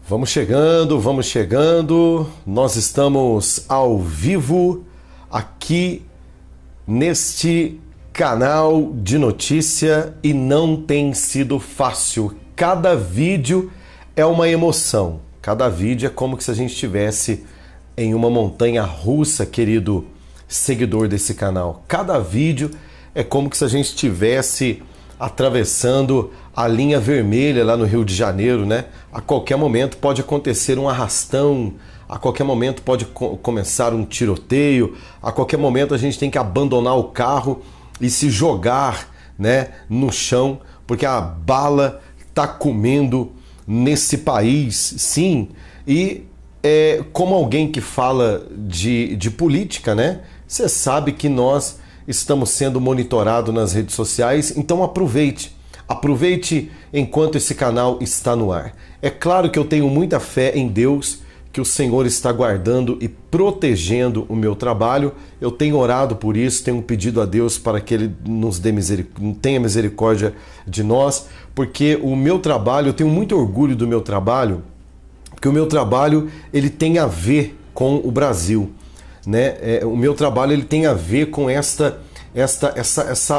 Vamos chegando, vamos chegando. Nós estamos ao vivo aqui neste canal de notícia e não tem sido fácil. Cada vídeo é uma emoção. Cada vídeo é como se a gente estivesse em uma montanha russa, querido seguidor desse canal. Cada vídeo é como se a gente estivesse atravessando a linha vermelha lá no Rio de Janeiro, né? A qualquer momento pode acontecer um arrastão, a qualquer momento pode começar um tiroteio, a qualquer momento a gente tem que abandonar o carro e se jogar, né, no chão, porque a bala está comendo nesse país, sim. E como alguém que fala de política, né? Você sabe que nós estamos sendo monitorados nas redes sociais, então aproveite enquanto esse canal está no ar. É claro que eu tenho muita fé em Deus, que o Senhor está guardando e protegendo o meu trabalho. Eu tenho orado por isso, tenho pedido a Deus para que Ele nos dê tenha misericórdia de nós, porque o meu trabalho, eu tenho muito orgulho do meu trabalho, porque o meu trabalho ele tem a ver com o Brasil, né? O meu trabalho ele tem a ver com essa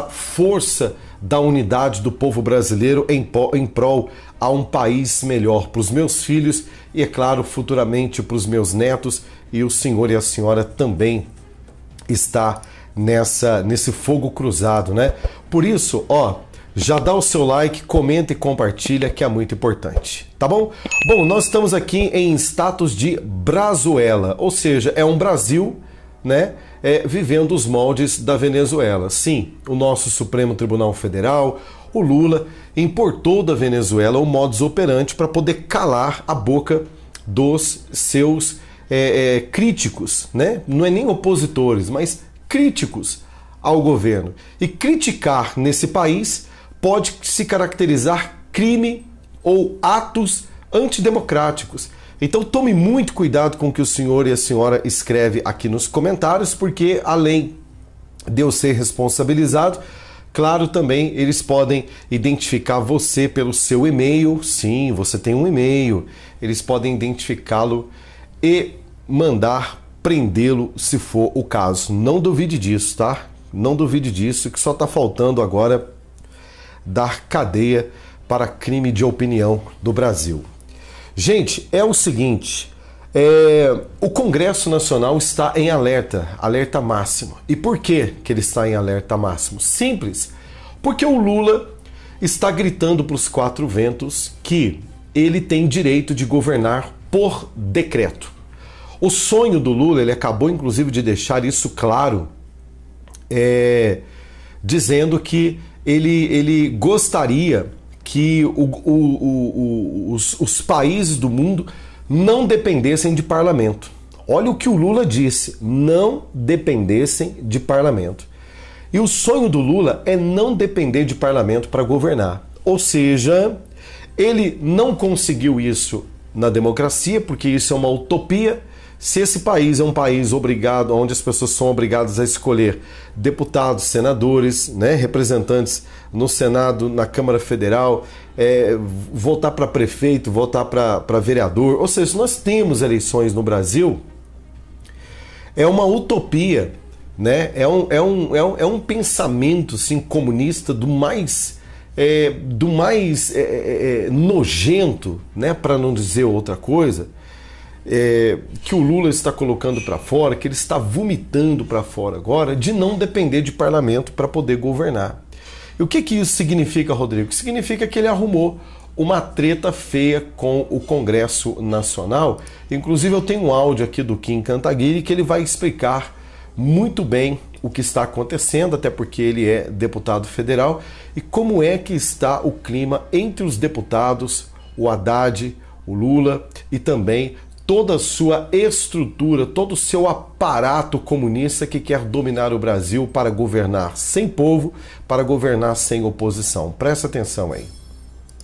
força da unidade do povo brasileiro em prol a um país melhor para os meus filhos e, é claro, futuramente para os meus netos. E o senhor e a senhora também está nesse fogo cruzado, né? Por isso, já dá o seu like, comenta e compartilha, que é muito importante, tá bom? Bom, nós estamos aqui em status de Brazuela, ou seja, é um Brasil, né, vivendo os moldes da Venezuela. Sim, o nosso Supremo Tribunal Federal, o Lula, importou da Venezuela o modus operandi para poder calar a boca dos seus críticos, né? Não é nem opositores, mas críticos ao governo. E criticar nesse país pode se caracterizar crime ou atos antidemocráticos. Então tome muito cuidado com o que o senhor e a senhora escreve aqui nos comentários, porque além de eu ser responsabilizado, claro, também eles podem identificar você pelo seu e-mail. Sim, você tem um e-mail. Eles podem identificá-lo e mandar prendê-lo se for o caso. Não duvide disso, tá? Não duvide disso, que só está faltando agora dar cadeia para crime de opinião do Brasil. Gente, é o seguinte, o Congresso Nacional está em alerta máximo. E por que ele está em alerta máximo? Simples, porque o Lula está gritando para os quatro ventos que ele tem direito de governar por decreto. O sonho do Lula, ele acabou inclusive de deixar isso claro, dizendo que ele gostaria que os países do mundo não dependessem de parlamento. Olha o que o Lula disse, não dependessem de parlamento. E o sonho do Lula é não depender de parlamento para governar. Ou seja, ele não conseguiu isso na democracia, porque isso é uma utopia. Se esse país é um país obrigado, onde as pessoas são obrigadas a escolher deputados, senadores, né, representantes no Senado, na Câmara Federal, votar para prefeito, votar para vereador, ou seja, se nós temos eleições no Brasil, é uma utopia, né? É um pensamento assim, comunista do mais nojento, né, para não dizer outra coisa, que o Lula está colocando para fora, que ele está vomitando para fora agora, de não depender de parlamento para poder governar. E o que isso significa, Rodrigo? Significa que ele arrumou uma treta feia com o Congresso Nacional. Inclusive eu tenho um áudio aqui do Kim Kataguiri que ele vai explicar muito bem o que está acontecendo, até porque ele é deputado federal, e como é que está o clima entre os deputados, o Haddad, o Lula e também toda a sua estrutura, todo o seu aparato comunista que quer dominar o Brasil para governar sem povo, para governar sem oposição. Presta atenção aí.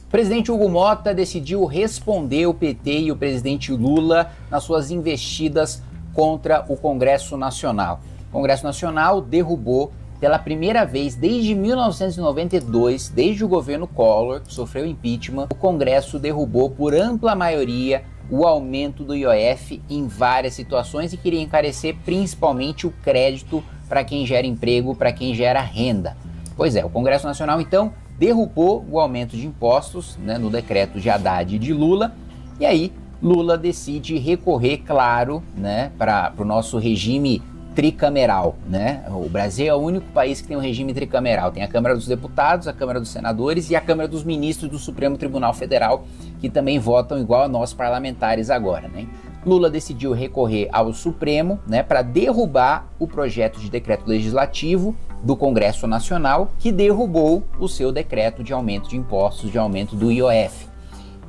O presidente Hugo Motta decidiu responder o PT e o presidente Lula nas suas investidas contra o Congresso Nacional. O Congresso Nacional derrubou pela primeira vez desde 1992, desde o governo Collor, que sofreu impeachment, o Congresso derrubou por ampla maioria o aumento do IOF em várias situações e queria encarecer principalmente o crédito para quem gera emprego, para quem gera renda. Pois é, o Congresso Nacional então derrubou o aumento de impostos, né, no decreto de Haddad e de Lula, e aí Lula decide recorrer, claro, né, para o nosso regime tricameral, né? O Brasil é o único país que tem um regime tricameral. Tem a Câmara dos Deputados, a Câmara dos Senadores e a Câmara dos Ministros do Supremo Tribunal Federal, que também votam igual a nós parlamentares agora, né? Lula decidiu recorrer ao Supremo, né, para derrubar o projeto de decreto legislativo do Congresso Nacional, que derrubou o seu decreto de aumento de impostos, de aumento do IOF.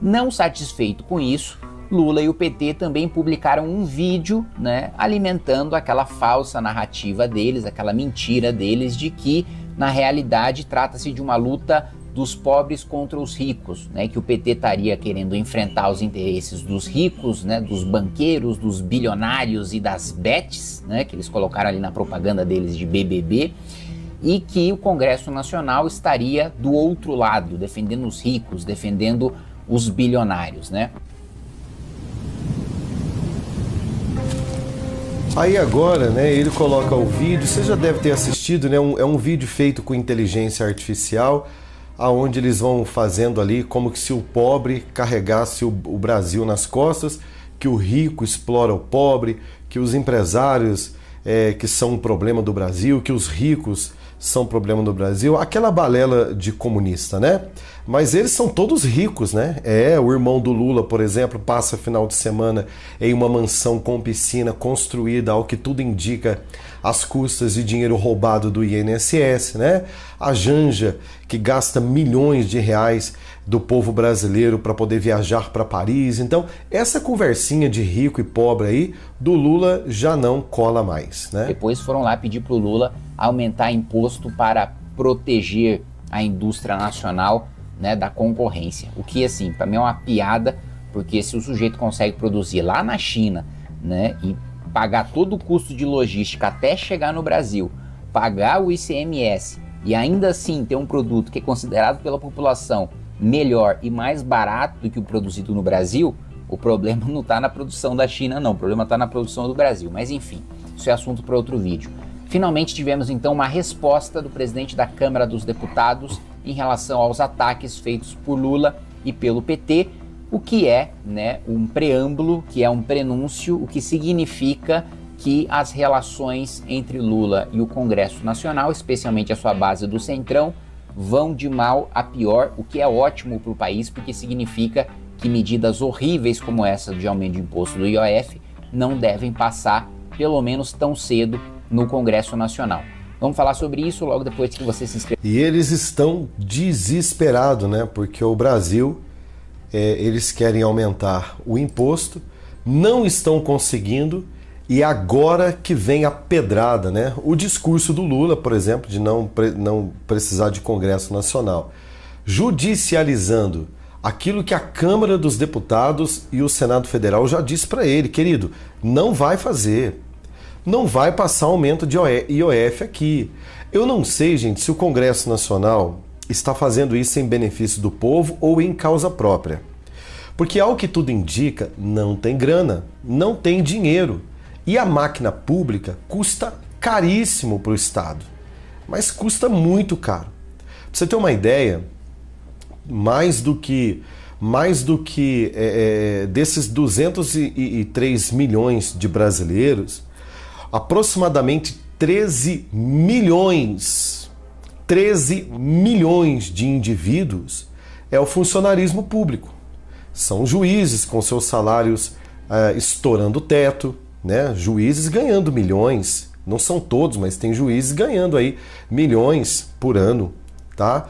Não satisfeito com isso, Lula e o PT também publicaram um vídeo, né, alimentando aquela falsa narrativa deles, aquela mentira deles de que, na realidade, trata-se de uma luta dos pobres contra os ricos, né, que o PT estaria querendo enfrentar os interesses dos ricos, né, dos banqueiros, dos bilionários e das bets, né, que eles colocaram ali na propaganda deles de BBB, e que o Congresso Nacional estaria do outro lado, defendendo os ricos, defendendo os bilionários, né? Aí agora, né, ele coloca o vídeo, você já deve ter assistido, né, é um vídeo feito com inteligência artificial, aonde eles vão fazendo ali como que se o pobre carregasse o Brasil nas costas, que o rico explora o pobre, que os empresários que são um problema do Brasil, que os ricos são problema do Brasil, aquela balela de comunista, né? Mas eles são todos ricos, né? O irmão do Lula, por exemplo, passa final de semana em uma mansão com piscina construída, ao que tudo indica, às custas de dinheiro roubado do INSS, né? A Janja, que gasta milhões de reais do povo brasileiro para poder viajar para Paris. Então, essa conversinha de rico e pobre aí, do Lula já não cola mais, né? Depois foram lá pedir para o Lula aumentar imposto para proteger a indústria nacional, né, da concorrência. O que, assim, para mim é uma piada, porque se o sujeito consegue produzir lá na China, né, e pagar todo o custo de logística até chegar no Brasil, pagar o ICMS e ainda assim ter um produto que é considerado pela população melhor e mais barato do que o produzido no Brasil, o problema não está na produção da China, não. O problema está na produção do Brasil. Mas enfim, isso é assunto para outro vídeo. Finalmente tivemos então uma resposta do presidente da Câmara dos Deputados em relação aos ataques feitos por Lula e pelo PT, o que é, né, um preâmbulo, que é um prenúncio, o que significa que as relações entre Lula e o Congresso Nacional, especialmente a sua base do Centrão, vão de mal a pior, o que é ótimo para o país, porque significa que medidas horríveis como essa de aumento de imposto do IOF não devem passar, pelo menos tão cedo, no Congresso Nacional. Vamos falar sobre isso logo depois que você se inscrever. E eles estão desesperados, né? Porque o Brasil, eles querem aumentar o imposto, não estão conseguindo, e agora que vem a pedrada, né? O discurso do Lula, por exemplo, de não precisar de Congresso Nacional, judicializando aquilo que a Câmara dos Deputados e o Senado Federal já disse para ele, querido, não vai fazer. Não vai passar aumento de IOF aqui. Eu não sei, gente, se o Congresso Nacional está fazendo isso em benefício do povo ou em causa própria. Porque, ao que tudo indica, não tem grana, não tem dinheiro. E a máquina pública custa caríssimo para o Estado. Mas custa muito caro. Pra você ter uma ideia, mais do que desses 203 milhões de brasileiros, aproximadamente 13 milhões de indivíduos é o funcionarismo público. São juízes com seus salários estourando o teto, né? Juízes ganhando milhões, não são todos, mas tem juízes ganhando aí milhões por ano, tá?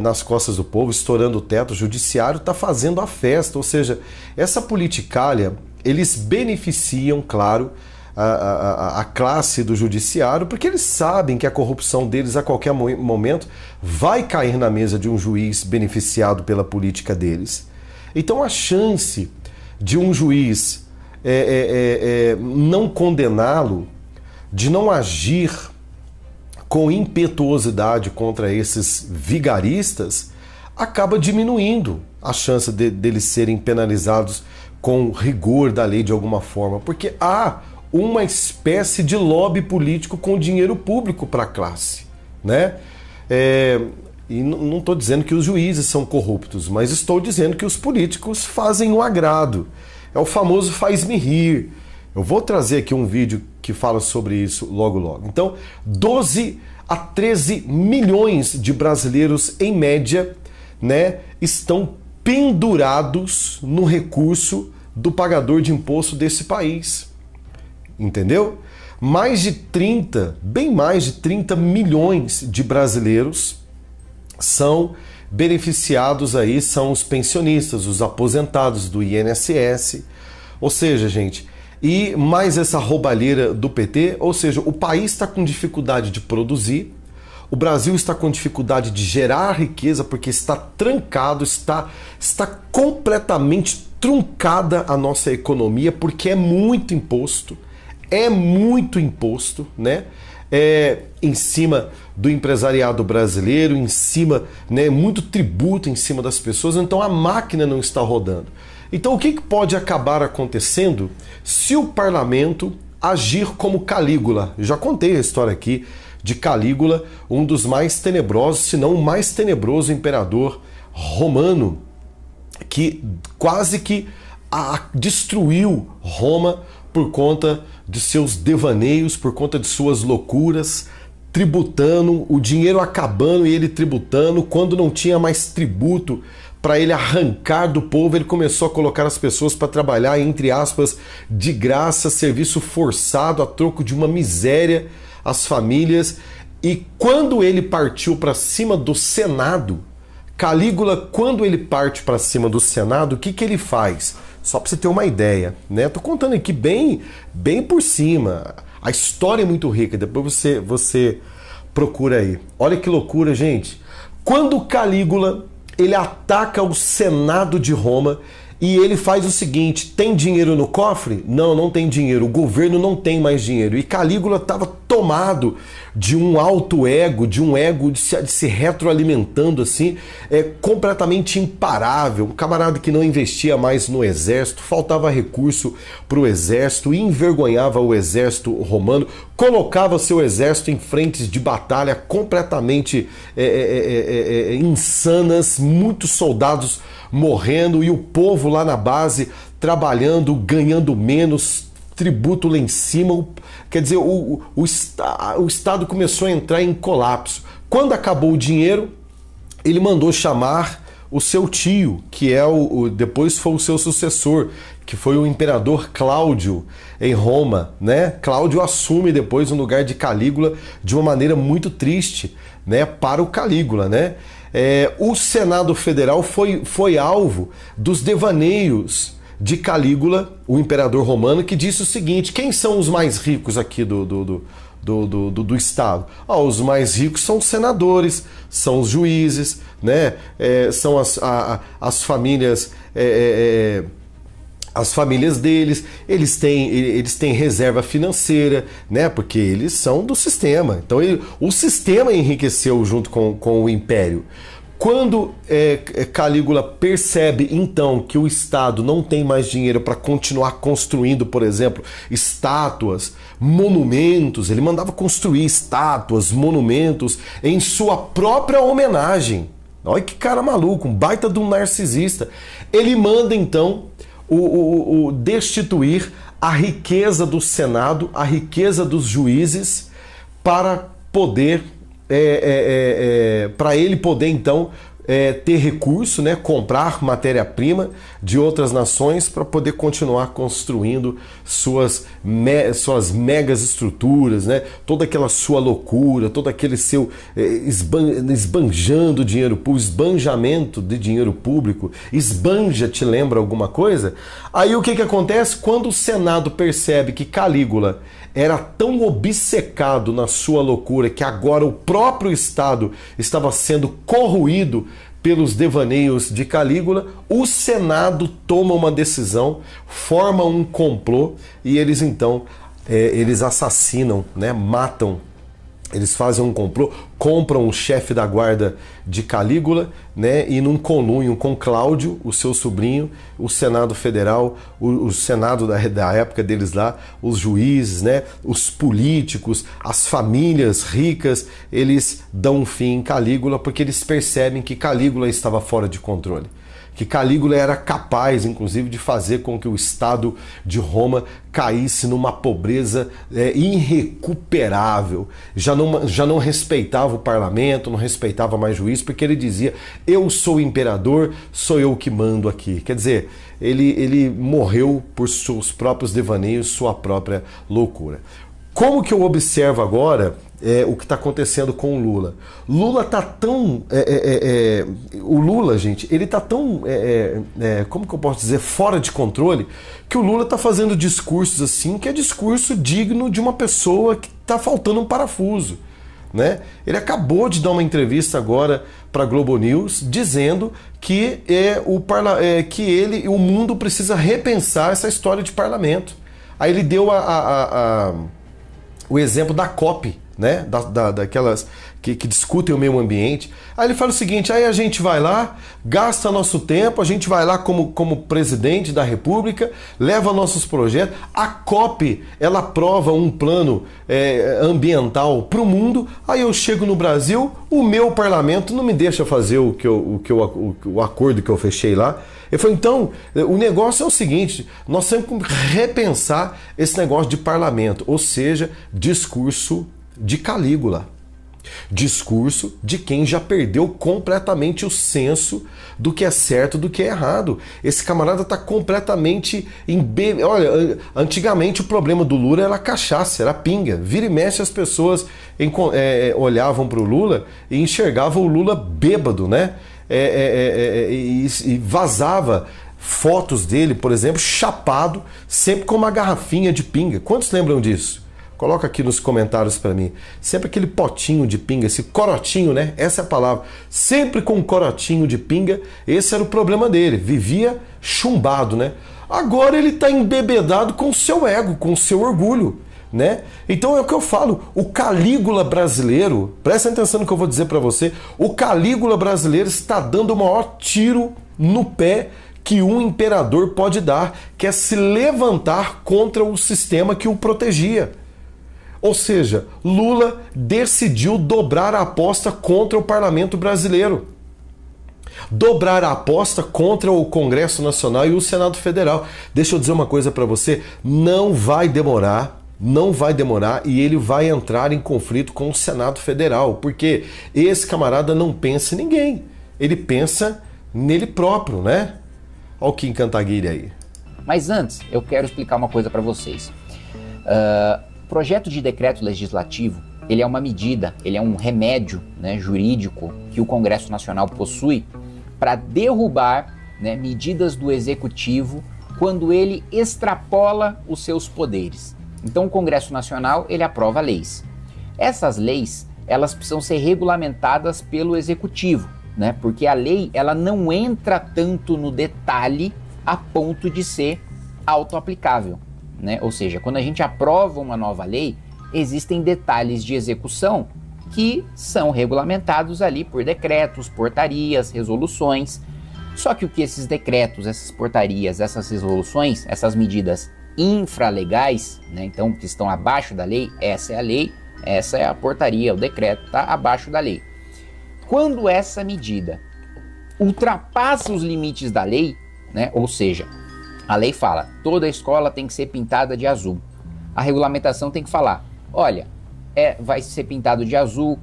Nas costas do povo, estourando o teto. O judiciário está fazendo a festa, ou seja, essa politicalha, eles beneficiam, claro, a classe do judiciário, porque eles sabem que a corrupção deles a qualquer momento vai cair na mesa de um juiz beneficiado pela política deles. Então a chance de um juiz não condená-lo, de não agir com impetuosidade contra esses vigaristas, acaba diminuindo a chance deles serem penalizados com rigor da lei de alguma forma, porque há uma espécie de lobby político com dinheiro público para a classe, né? E não estou dizendo que os juízes são corruptos, mas estou dizendo que os políticos fazem o agrado. É o famoso faz-me rir. Eu vou trazer aqui um vídeo que fala sobre isso logo logo. Então, 12 a 13 milhões de brasileiros, em média, né, estão pendurados no recurso do pagador de imposto desse país. Entendeu? Bem mais de 30 milhões de brasileiros são beneficiados aí, são os pensionistas, os aposentados do INSS. Ou seja, gente, e mais essa roubalheira do PT, ou seja, o país está com dificuldade de produzir, o Brasil está com dificuldade de gerar riqueza porque está trancado, está completamente truncada a nossa economia porque é muito imposto, né? Em cima do empresariado brasileiro, em cima, né, muito tributo em cima das pessoas, então a máquina não está rodando. Então o que pode acabar acontecendo se o parlamento agir como Calígula? Eu já contei a história aqui de Calígula, um dos mais tenebrosos, se não o mais tenebroso imperador romano, que quase que destruiu Roma por conta de seus devaneios, por conta de suas loucuras, tributando, o dinheiro acabando e ele tributando. Quando não tinha mais tributo para ele arrancar do povo, ele começou a colocar as pessoas para trabalhar, entre aspas, de graça, serviço forçado, a troco de uma miséria, as famílias. E quando ele partiu para cima do Senado, Calígula, quando ele parte para cima do Senado, o que ele faz? Só para você ter uma ideia, né? Tô contando aqui bem por cima. A história é muito rica, depois você procura aí. Olha que loucura, gente. Quando Calígula, ele ataca o Senado de Roma e ele faz o seguinte: tem dinheiro no cofre? Não, não tem dinheiro. O governo não tem mais dinheiro. E Calígula estava tomado de um alto ego, de se retroalimentando assim, completamente imparável. Um camarada que não investia mais no exército, faltava recurso para o exército, envergonhava o exército romano, colocava seu exército em frentes de batalha completamente insanas, muitos soldados morrendo e o povo lá na base trabalhando, ganhando menos, tributo lá em cima. Quer dizer, o Estado começou a entrar em colapso. Quando acabou o dinheiro, ele mandou chamar o seu tio, que depois foi o seu sucessor, que foi o imperador Cláudio em Roma, né? Cláudio assume depois o lugar de Calígula de uma maneira muito triste, né, para o Calígula, né? O Senado Federal foi alvo dos devaneios de Calígula, o imperador romano, que disse o seguinte: quem são os mais ricos aqui do Estado? Os mais ricos são os senadores, são os juízes, né? São as famílias, as famílias deles, eles têm reserva financeira, né? Porque eles são do sistema. Então o sistema enriqueceu junto com o império. Quando Calígula percebe, então, que o Estado não tem mais dinheiro para continuar construindo, por exemplo, estátuas, monumentos, ele mandava construir estátuas, monumentos em sua própria homenagem. Olha que cara maluco, um baita de um narcisista. Ele manda, então, destituir a riqueza do Senado, a riqueza dos juízes, para poder... para ele poder então ter recurso, né, comprar matéria-prima de outras nações para poder continuar construindo suas megas estruturas, né, toda aquela sua loucura, todo aquele seu esbanjando dinheiro público, esbanjamento de dinheiro público. Esbanja te lembra alguma coisa? Aí o que acontece? Quando o Senado percebe que Calígula era tão obcecado na sua loucura que agora o próprio Estado estava sendo corroído pelos devaneios de Calígula, o Senado toma uma decisão, forma um complô e eles então eles assassinam, né, matam Eles fazem um complô, compram o chefe da guarda de Calígula, né, e num conluio com Cláudio, o seu sobrinho, o Senado Federal, o Senado da época deles lá, os juízes, né, os políticos, as famílias ricas, eles dão um fim em Calígula porque eles percebem que Calígula estava fora de controle. Que Calígula era capaz, inclusive, de fazer com que o Estado de Roma caísse numa pobreza irrecuperável. Já não respeitava o parlamento, não respeitava mais juiz, porque ele dizia, eu sou o imperador, sou eu que mando aqui. Quer dizer, ele morreu por seus próprios devaneios, sua própria loucura. Como que eu observo agora o que está acontecendo com o Lula? Lula tá tão... o Lula, gente, ele tá tão... como que eu posso dizer? Fora de controle, que o Lula tá fazendo discursos assim, que é discurso digno de uma pessoa que tá faltando um parafuso, né? Ele acabou de dar uma entrevista agora para a Globo News dizendo que, o mundo precisa repensar essa história de parlamento. Aí ele deu o exemplo da COP, né? Daquelas que discutem o meio ambiente. Aí ele fala o seguinte, aí a gente vai lá, gasta nosso tempo, a gente vai lá como presidente da República, leva nossos projetos, a COP, ela aprova um plano ambiental para o mundo, aí eu chego no Brasil, o meu parlamento não me deixa fazer o acordo que eu fechei lá. Ele falou, então, o negócio é o seguinte, nós temos que repensar esse negócio de parlamento, ou seja, discurso de Calígula. Discurso de quem já perdeu completamente o senso do que é certo, do que é errado. Esse camarada está completamente Olha, antigamente o problema do Lula era a cachaça, era a pinga. Vira e mexe as pessoas olhavam para o Lula e enxergavam o Lula bêbado, né? E vazava fotos dele, por exemplo, chapado, sempre com uma garrafinha de pinga. Quantos lembram disso? Coloca aqui nos comentários para mim. Sempre aquele potinho de pinga, esse corotinho, né? Essa é a palavra. Sempre com um corotinho de pinga. Esse era o problema dele. Vivia chumbado, né? Agora ele está embebedado com o seu ego, com o seu orgulho, né? Então é o que eu falo. O Calígula brasileiro, presta atenção no que eu vou dizer para você. O Calígula brasileiro está dando o maior tiro no pé que um imperador pode dar, que é se levantar contra o sistema que o protegia. Ou seja, Lula decidiu dobrar a aposta contra o parlamento brasileiro. Dobrar a aposta contra o Congresso Nacional e o Senado Federal. Deixa eu dizer uma coisa para você, não vai demorar e ele vai entrar em conflito com o Senado Federal, porque esse camarada não pensa em ninguém, ele pensa nele próprio, né? Olha o Kim Kataguiri aí. Mas antes, eu quero explicar uma coisa para vocês. Projeto de decreto legislativo, ele é uma medida, ele é um remédio, né, jurídico que o Congresso Nacional possui para derrubar, né, medidas do Executivo quando ele extrapola os seus poderes. Então o Congresso Nacional, ele aprova leis. Essas leis, elas precisam ser regulamentadas pelo Executivo, né, porque a lei, ela não entra tanto no detalhe a ponto de ser auto-aplicável. Né? Ou seja, quando a gente aprova uma nova lei, existem detalhes de execução que são regulamentados ali por decretos, portarias, resoluções. Só que o que esses decretos, essas portarias, essas resoluções, essas medidas infralegais, né? Então que estão abaixo da lei, essa é a lei, essa é a portaria, o decreto está abaixo da lei. Quando essa medida ultrapassa os limites da lei, né? Ou seja, a lei fala, toda escola tem que ser pintada de azul. A regulamentação tem que falar, olha, vai ser pintado de azul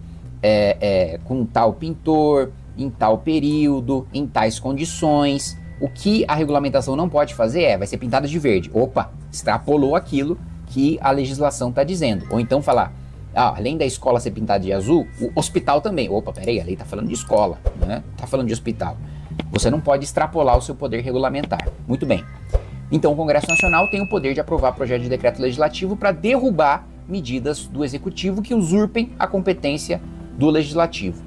com tal pintor, em tal período, em tais condições. O que a regulamentação não pode fazer vai ser pintado de verde. Opa, extrapolou aquilo que a legislação está dizendo. Ou então falar, além da escola ser pintada de azul, o hospital também. Opa, peraí, a lei está falando de escola, né? Está falando de hospital. Você não pode extrapolar o seu poder regulamentar. Muito bem. Então o Congresso Nacional tem o poder de aprovar projeto de decreto legislativo para derrubar medidas do Executivo que usurpem a competência do Legislativo.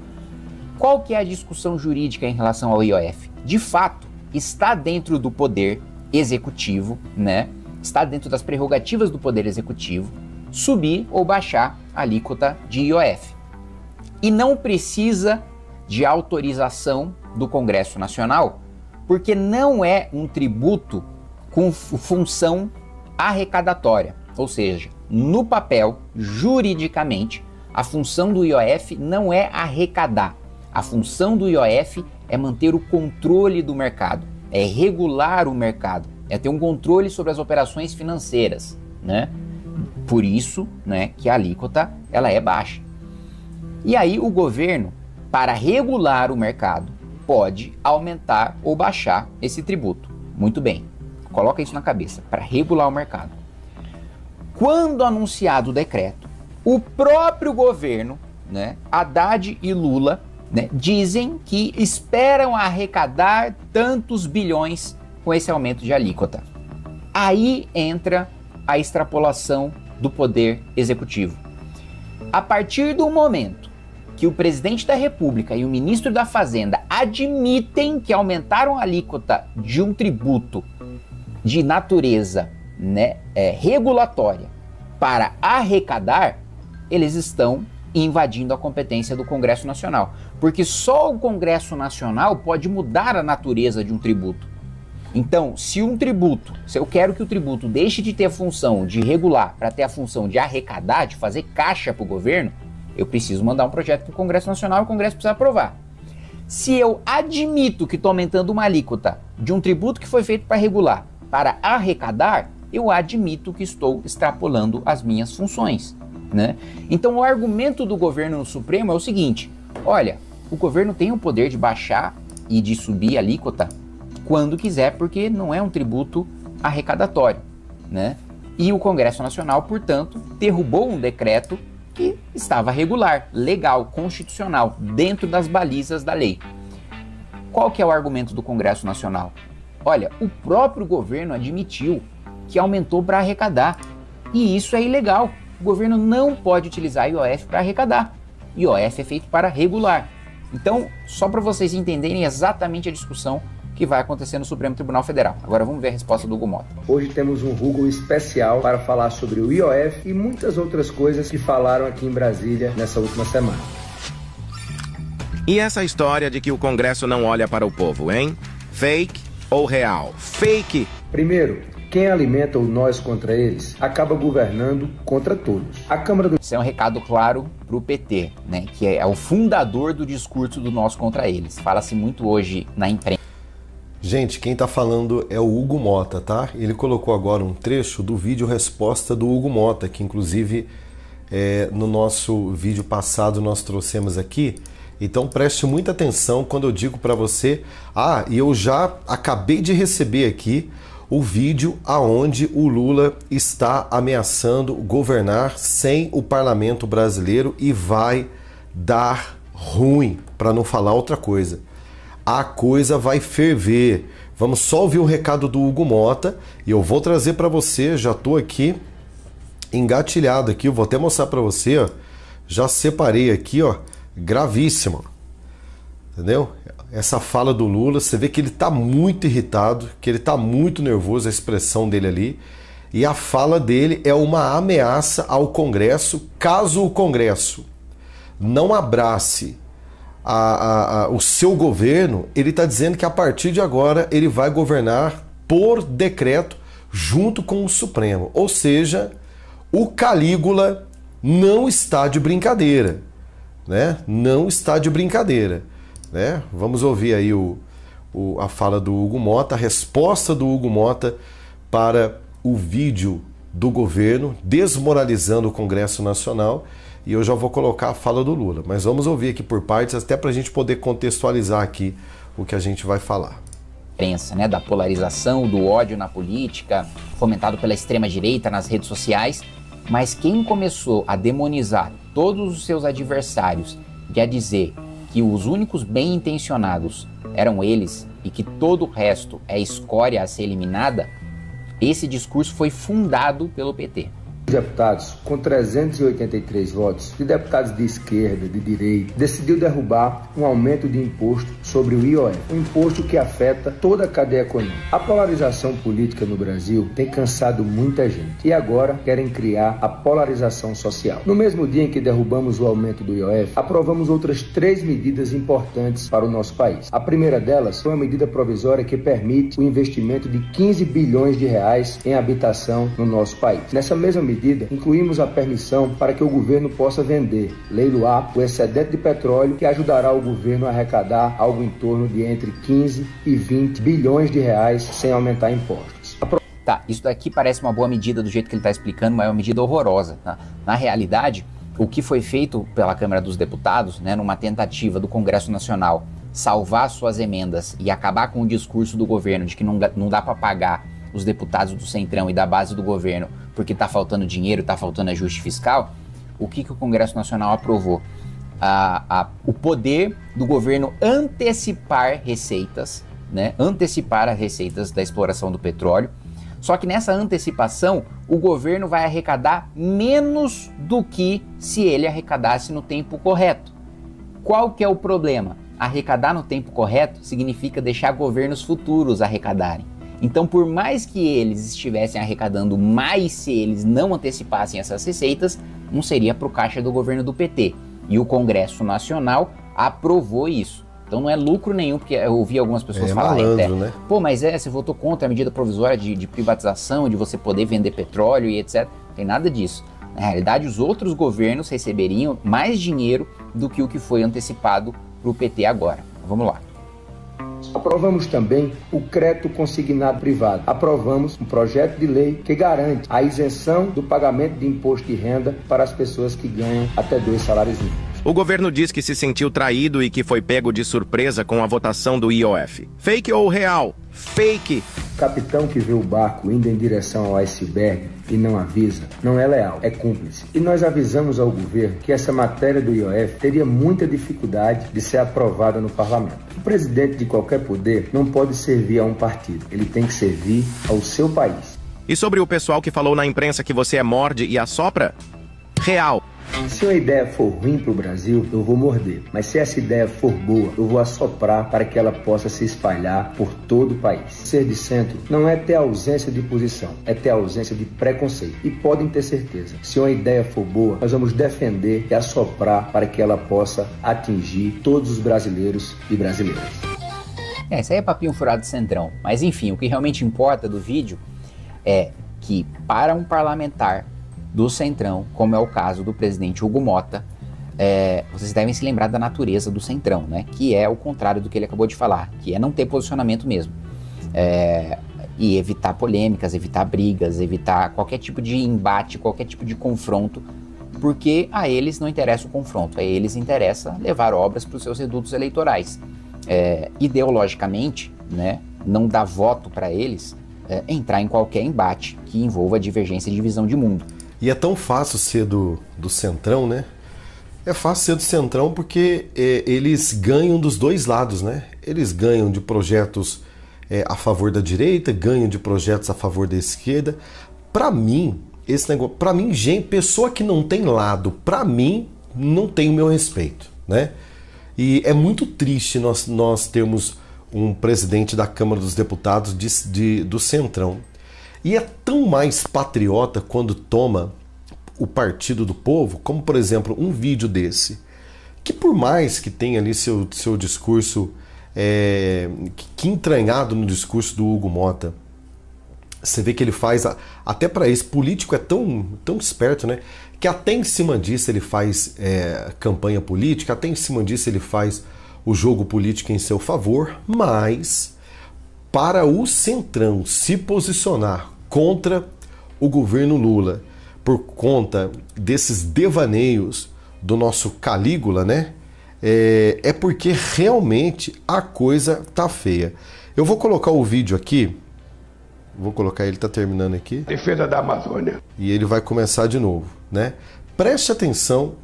Qual que é a discussão jurídica em relação ao IOF? De fato, está dentro do poder executivo, né? Está dentro das prerrogativas do poder executivo subir ou baixar a alíquota de IOF. E não precisa de autorização do Congresso Nacional, porque não é um tributo com função arrecadatória. Ou seja, no papel, juridicamente, a função do IOF não é arrecadar. A função do IOF é manter o controle do mercado, é regular o mercado, é ter um controle sobre as operações financeiras, né? Por isso, né, que a alíquota ela é baixa. E aí o governo, para regular o mercado, pode aumentar ou baixar esse tributo. Muito bem, coloca isso na cabeça, para regular o mercado. Quando anunciado o decreto, o próprio governo, né, Haddad e Lula, né, dizem que esperam arrecadar tantos bilhões com esse aumento de alíquota. Aí entra a extrapolação do poder executivo. A partir do momento que o presidente da República e o ministro da Fazenda admitem que aumentaram a alíquota de um tributo de natureza, né, regulatória para arrecadar, eles estão invadindo a competência do Congresso Nacional. Porque só o Congresso Nacional pode mudar a natureza de um tributo. Então, se eu quero que o tributo deixe de ter a função de regular para ter a função de arrecadar, de fazer caixa para o governo, eu preciso mandar um projeto para o Congresso Nacional e o Congresso precisa aprovar. Se eu admito que estou aumentando uma alíquota de um tributo que foi feito para regular, para arrecadar, eu admito que estou extrapolando as minhas funções, né? Então o argumento do governo no Supremo é o seguinte: olha, o governo tem o poder de baixar e de subir a alíquota quando quiser, porque não é um tributo arrecadatório, né? E o Congresso Nacional, portanto, derrubou um decreto que estava regular, legal, constitucional, dentro das balizas da lei. Qual que é o argumento do Congresso Nacional? Olha, o próprio governo admitiu que aumentou para arrecadar, e isso é ilegal. O governo não pode utilizar IOF para arrecadar. IOF é feito para regular. Então, só para vocês entenderem exatamente a discussão que vai acontecer no Supremo Tribunal Federal. Agora vamos ver a resposta do Hugo Mota. Hoje temos um Hugo especial para falar sobre o IOF e muitas outras coisas que falaram aqui em Brasília nessa última semana. E essa história de que o Congresso não olha para o povo, hein? Fake ou real? Fake! Primeiro, quem alimenta o nós contra eles acaba governando contra todos. A Câmara do... Isso é um recado claro para o PT, né? Que é o fundador do discurso do nós contra eles. Fala-se muito hoje na imprensa. Gente, quem tá falando é o Hugo Mota, tá? Ele colocou agora um trecho do vídeo resposta do Hugo Mota, que inclusive no nosso vídeo passado nós trouxemos aqui. Então preste muita atenção quando eu digo para você. E eu já acabei de receber aqui o vídeo aonde o Lula está ameaçando governar sem o parlamento brasileiro e vai dar ruim, para não falar outra coisa. A coisa vai ferver. Vamos só ouvir o recado do Hugo Mota e eu vou trazer para você. Já estou aqui engatilhado aqui, eu vou até mostrar para você, ó. Já separei aqui, ó, gravíssimo. Entendeu? Essa fala do Lula, você vê que ele está muito irritado, que ele está muito nervoso, a expressão dele ali. E a fala dele é uma ameaça ao Congresso, caso o Congresso não abrace o seu governo. Ele está dizendo que a partir de agora ele vai governar por decreto junto com o Supremo. Ou seja, o Calígula não está de brincadeira, né? Não está de brincadeira, né? Vamos ouvir aí a fala do Hugo Mota, a resposta do Hugo Mota para o vídeo do governo desmoralizando o Congresso Nacional. E eu já vou colocar a fala do Lula, mas vamos ouvir aqui por partes, até para a gente poder contextualizar aqui o que a gente vai falar. Né, da polarização, do ódio na política, fomentado pela extrema-direita nas redes sociais, mas quem começou a demonizar todos os seus adversários e a dizer que os únicos bem-intencionados eram eles e que todo o resto é escória a ser eliminada, esse discurso foi fundado pelo PT. Deputados, com 383 votos, de deputados de esquerda, de direita, decidiu derrubar um aumento de imposto sobre o IOF, um imposto que afeta toda a cadeia econômica. A polarização política no Brasil tem cansado muita gente e agora querem criar a polarização social. No mesmo dia em que derrubamos o aumento do IOF, aprovamos outras 3 medidas importantes para o nosso país. A primeira delas foi uma medida provisória que permite o investimento de 15 bilhões de reais em habitação no nosso país. Nessa mesma medida, incluímos a permissão para que o governo possa vender, leiloar o excedente de petróleo, que ajudará o governo a arrecadar algo em torno de entre 15 e 20 bilhões de reais sem aumentar impostos. Tá, isso daqui parece uma boa medida do jeito que ele está explicando, mas é uma medida horrorosa. Tá? Na realidade, o que foi feito pela Câmara dos Deputados, né, numa tentativa do Congresso Nacional salvar suas emendas e acabar com o discurso do governo de que não dá para pagar os deputados do Centrão e da base do governo porque está faltando dinheiro, está faltando ajuste fiscal, o que o Congresso Nacional aprovou? O poder do governo antecipar receitas, né? Antecipar as receitas da exploração do petróleo. Só que nessa antecipação, o governo vai arrecadar menos do que se ele arrecadasse no tempo correto. Qual que é o problema? Arrecadar no tempo correto significa deixar governos futuros arrecadarem. Então, por mais que eles estivessem arrecadando mais se eles não antecipassem essas receitas, não seria para o caixa do governo do PT. E o Congresso Nacional aprovou isso. Então não é lucro nenhum, porque eu ouvi algumas pessoas falarem até, né? Pô, mas você votou contra a medida provisória de privatização, de você poder vender petróleo e etc. Não tem nada disso. Na realidade, os outros governos receberiam mais dinheiro do que o que foi antecipado para o PT agora. Vamos lá. Aprovamos também o crédito consignado privado. Aprovamos um projeto de lei que garante a isenção do pagamento de imposto de renda para as pessoas que ganham até 2 salários mínimos. O governo diz que se sentiu traído e que foi pego de surpresa com a votação do IOF. Fake ou real? Fake! O capitão que vê o barco indo em direção ao iceberg e não avisa, não é leal, é cúmplice. E nós avisamos ao governo que essa matéria do IOF teria muita dificuldade de ser aprovada no parlamento. O presidente de qualquer poder não pode servir a um partido, ele tem que servir ao seu país. E sobre o pessoal que falou na imprensa que você morde e assopra? Real. Se uma ideia for ruim para o Brasil, eu vou morder. Mas se essa ideia for boa, eu vou assoprar para que ela possa se espalhar por todo o país. Ser de centro não é ter ausência de posição, é ter ausência de preconceito. E podem ter certeza, se uma ideia for boa, nós vamos defender e assoprar para que ela possa atingir todos os brasileiros e brasileiras. Isso aí é papinho furado de Centrão. Mas enfim, o que realmente importa do vídeo é que para um parlamentar do Centrão, como é o caso do presidente Hugo Motta, vocês devem se lembrar da natureza do Centrão, né? Que é o contrário do que ele acabou de falar, que é não ter posicionamento mesmo. E evitar polêmicas, evitar brigas, evitar qualquer tipo de embate, qualquer tipo de confronto, porque a eles não interessa o confronto, a eles interessa levar obras para os seus redutos eleitorais. Ideologicamente, né, não dá voto para eles entrar em qualquer embate que envolva divergência e divisão de mundo. E é tão fácil ser do Centrão, né? É fácil ser do Centrão porque eles ganham dos dois lados, né? Eles ganham de projetos a favor da direita, ganham de projetos a favor da esquerda. Para mim, esse negócio, para mim, gente, pessoa que não tem lado, para mim, não tem o meu respeito, né? E é muito triste nós termos um presidente da Câmara dos Deputados do Centrão. E é tão mais patriota quando toma o partido do povo, como por exemplo um vídeo desse, que por mais que tenha ali seu discurso, que entranhado no discurso do Hugo Motta, você vê que ele faz, até para esse político é tão esperto, né? Que até em cima disso ele faz campanha política, até em cima disso ele faz o jogo político em seu favor, mas para o Centrão se posicionar contra o governo Lula por conta desses devaneios do nosso Calígula, né? É porque realmente a coisa tá feia. Eu vou colocar o vídeo aqui, ele tá terminando aqui. Defesa da Amazônia. E ele vai começar de novo, né? Preste atenção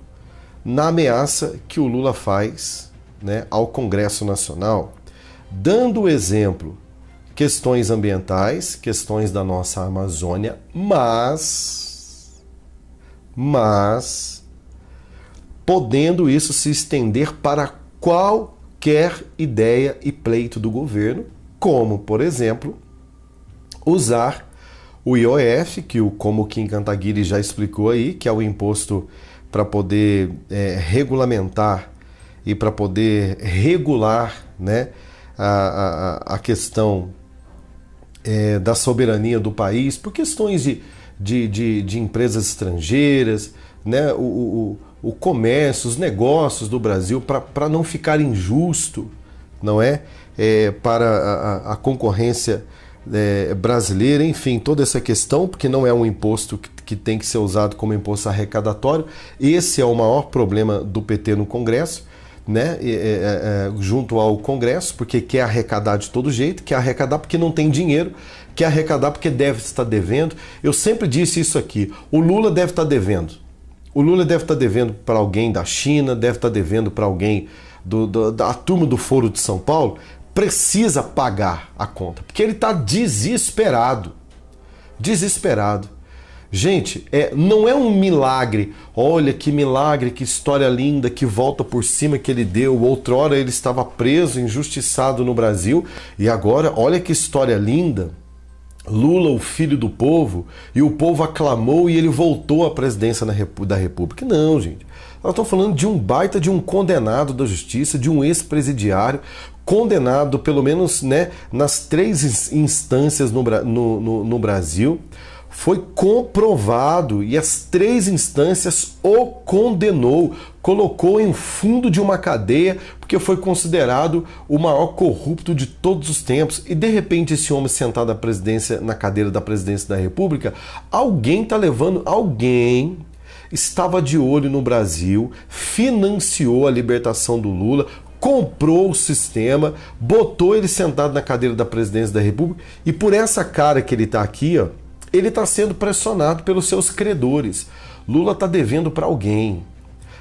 na ameaça que o Lula faz, né, ao Congresso Nacional, dando exemplo, questões ambientais, questões da nossa Amazônia, mas mas podendo isso se estender para qualquer ideia e pleito do governo, como, por exemplo, usar o IOF, como o Kim Kataguiri já explicou aí, que é o imposto para poder regulamentar e para poder regular, né, a questão da soberania do país, por questões de empresas estrangeiras, né, o comércio, os negócios do Brasil, para não ficar injusto, não é? Para a concorrência brasileira, enfim, toda essa questão, porque não é um imposto que tem que ser usado como imposto arrecadatório. Esse é o maior problema do PT no Congresso, né? Junto ao Congresso, porque quer arrecadar de todo jeito, quer arrecadar porque não tem dinheiro, quer arrecadar porque deve estar devendo. Eu sempre disse isso aqui, o Lula deve estar devendo. O Lula deve estar devendo para alguém da China, deve estar devendo para alguém da turma do Foro de São Paulo. Precisa pagar a conta, porque ele está desesperado. Desesperado. Gente, não é um milagre. Olha que milagre, que história linda, que volta por cima que ele deu. Outrora ele estava preso, injustiçado no Brasil, e agora, olha que história linda. Lula, o filho do povo, e o povo aclamou e ele voltou à presidência da República. Não, gente. Nós estamos falando de um baita de um condenado da justiça, de um ex-presidiário, condenado pelo menos, né, nas 3 instâncias no Brasil. Foi comprovado e as 3 instâncias o condenou, colocou em fundo de uma cadeia, porque foi considerado o maior corrupto de todos os tempos. E de repente esse homem sentado na cadeira da presidência da República, alguém estava de olho no Brasil, financiou a libertação do Lula, comprou o sistema, botou ele sentado na cadeira da presidência da República, e por essa cara que ele está aqui, ó, ele está sendo pressionado pelos seus credores. Lula está devendo para alguém.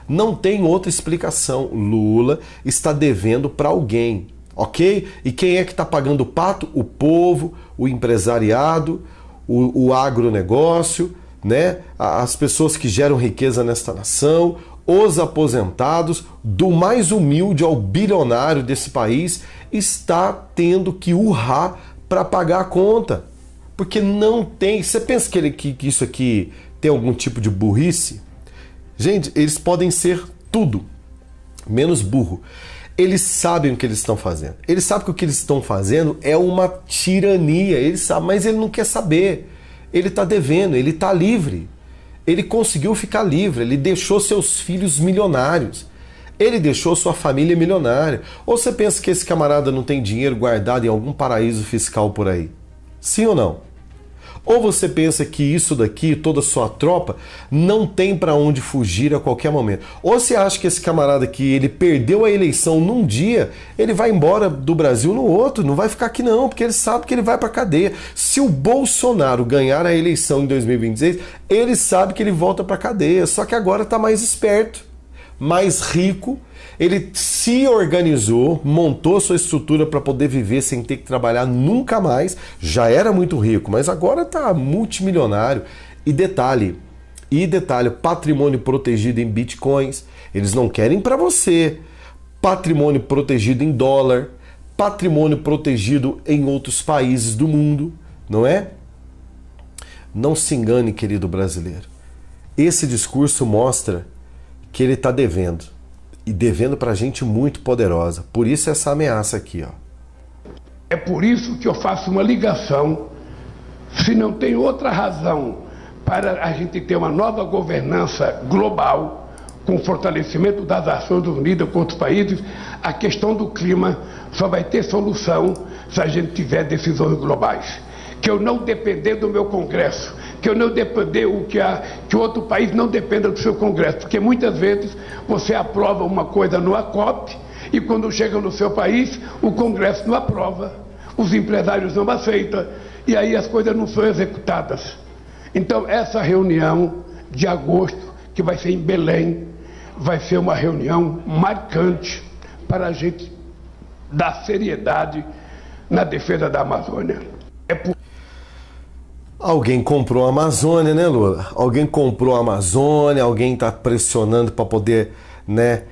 Não tem outra explicação. Lula está devendo para alguém, ok? E quem é que está pagando o pato? O povo, o empresariado, o agronegócio, né? As pessoas que geram riqueza nesta nação, os aposentados, do mais humilde ao bilionário desse país, está tendo que urrar para pagar a conta. Porque não tem... Você pensa que isso aqui tem algum tipo de burrice? Gente, eles podem ser tudo, menos burro. Eles sabem o que eles estão fazendo. Eles sabem que o que eles estão fazendo é uma tirania. Eles sabem, mas ele não quer saber. Ele está devendo, ele está livre. Ele conseguiu ficar livre, ele deixou seus filhos milionários. Ele deixou sua família milionária. Ou você pensa que esse camarada não tem dinheiro guardado em algum paraíso fiscal por aí? Sim ou não? Ou você pensa que isso daqui, toda a sua tropa, não tem para onde fugir a qualquer momento? Ou você acha que esse camarada aqui, ele perdeu a eleição num dia, ele vai embora do Brasil no outro, não vai ficar aqui não, porque ele sabe que ele vai para cadeia. Se o Bolsonaro ganhar a eleição em 2026, ele sabe que ele volta para cadeia, só que agora está mais esperto, mais rico. Ele se organizou, montou sua estrutura para poder viver sem ter que trabalhar nunca mais. Já era muito rico, mas agora está multimilionário. E detalhe, patrimônio protegido em bitcoins. Eles não querem para você. Patrimônio protegido em dólar, patrimônio protegido em outros países do mundo, não é? Não se engane, querido brasileiro. Esse discurso mostra que ele está devendo. E devendo para gente muito poderosa. Por isso essa ameaça aqui, ó. É por isso que eu faço uma ligação, se não tem outra razão para a gente ter uma nova governança global, com fortalecimento das Nações Unidas com outros países, a questão do clima só vai ter solução se a gente tiver decisões globais. Que eu não depender do meu Congresso, que eu não depender que outro país não dependa do seu Congresso, porque muitas vezes você aprova uma coisa no COP e quando chega no seu país o Congresso não aprova, os empresários não aceitam e aí as coisas não são executadas. Então essa reunião de agosto, que vai ser em Belém, vai ser uma reunião marcante para a gente dar seriedade na defesa da Amazônia. Alguém comprou a Amazônia, né, Lula? Alguém comprou a Amazônia, alguém está pressionando para poder, né,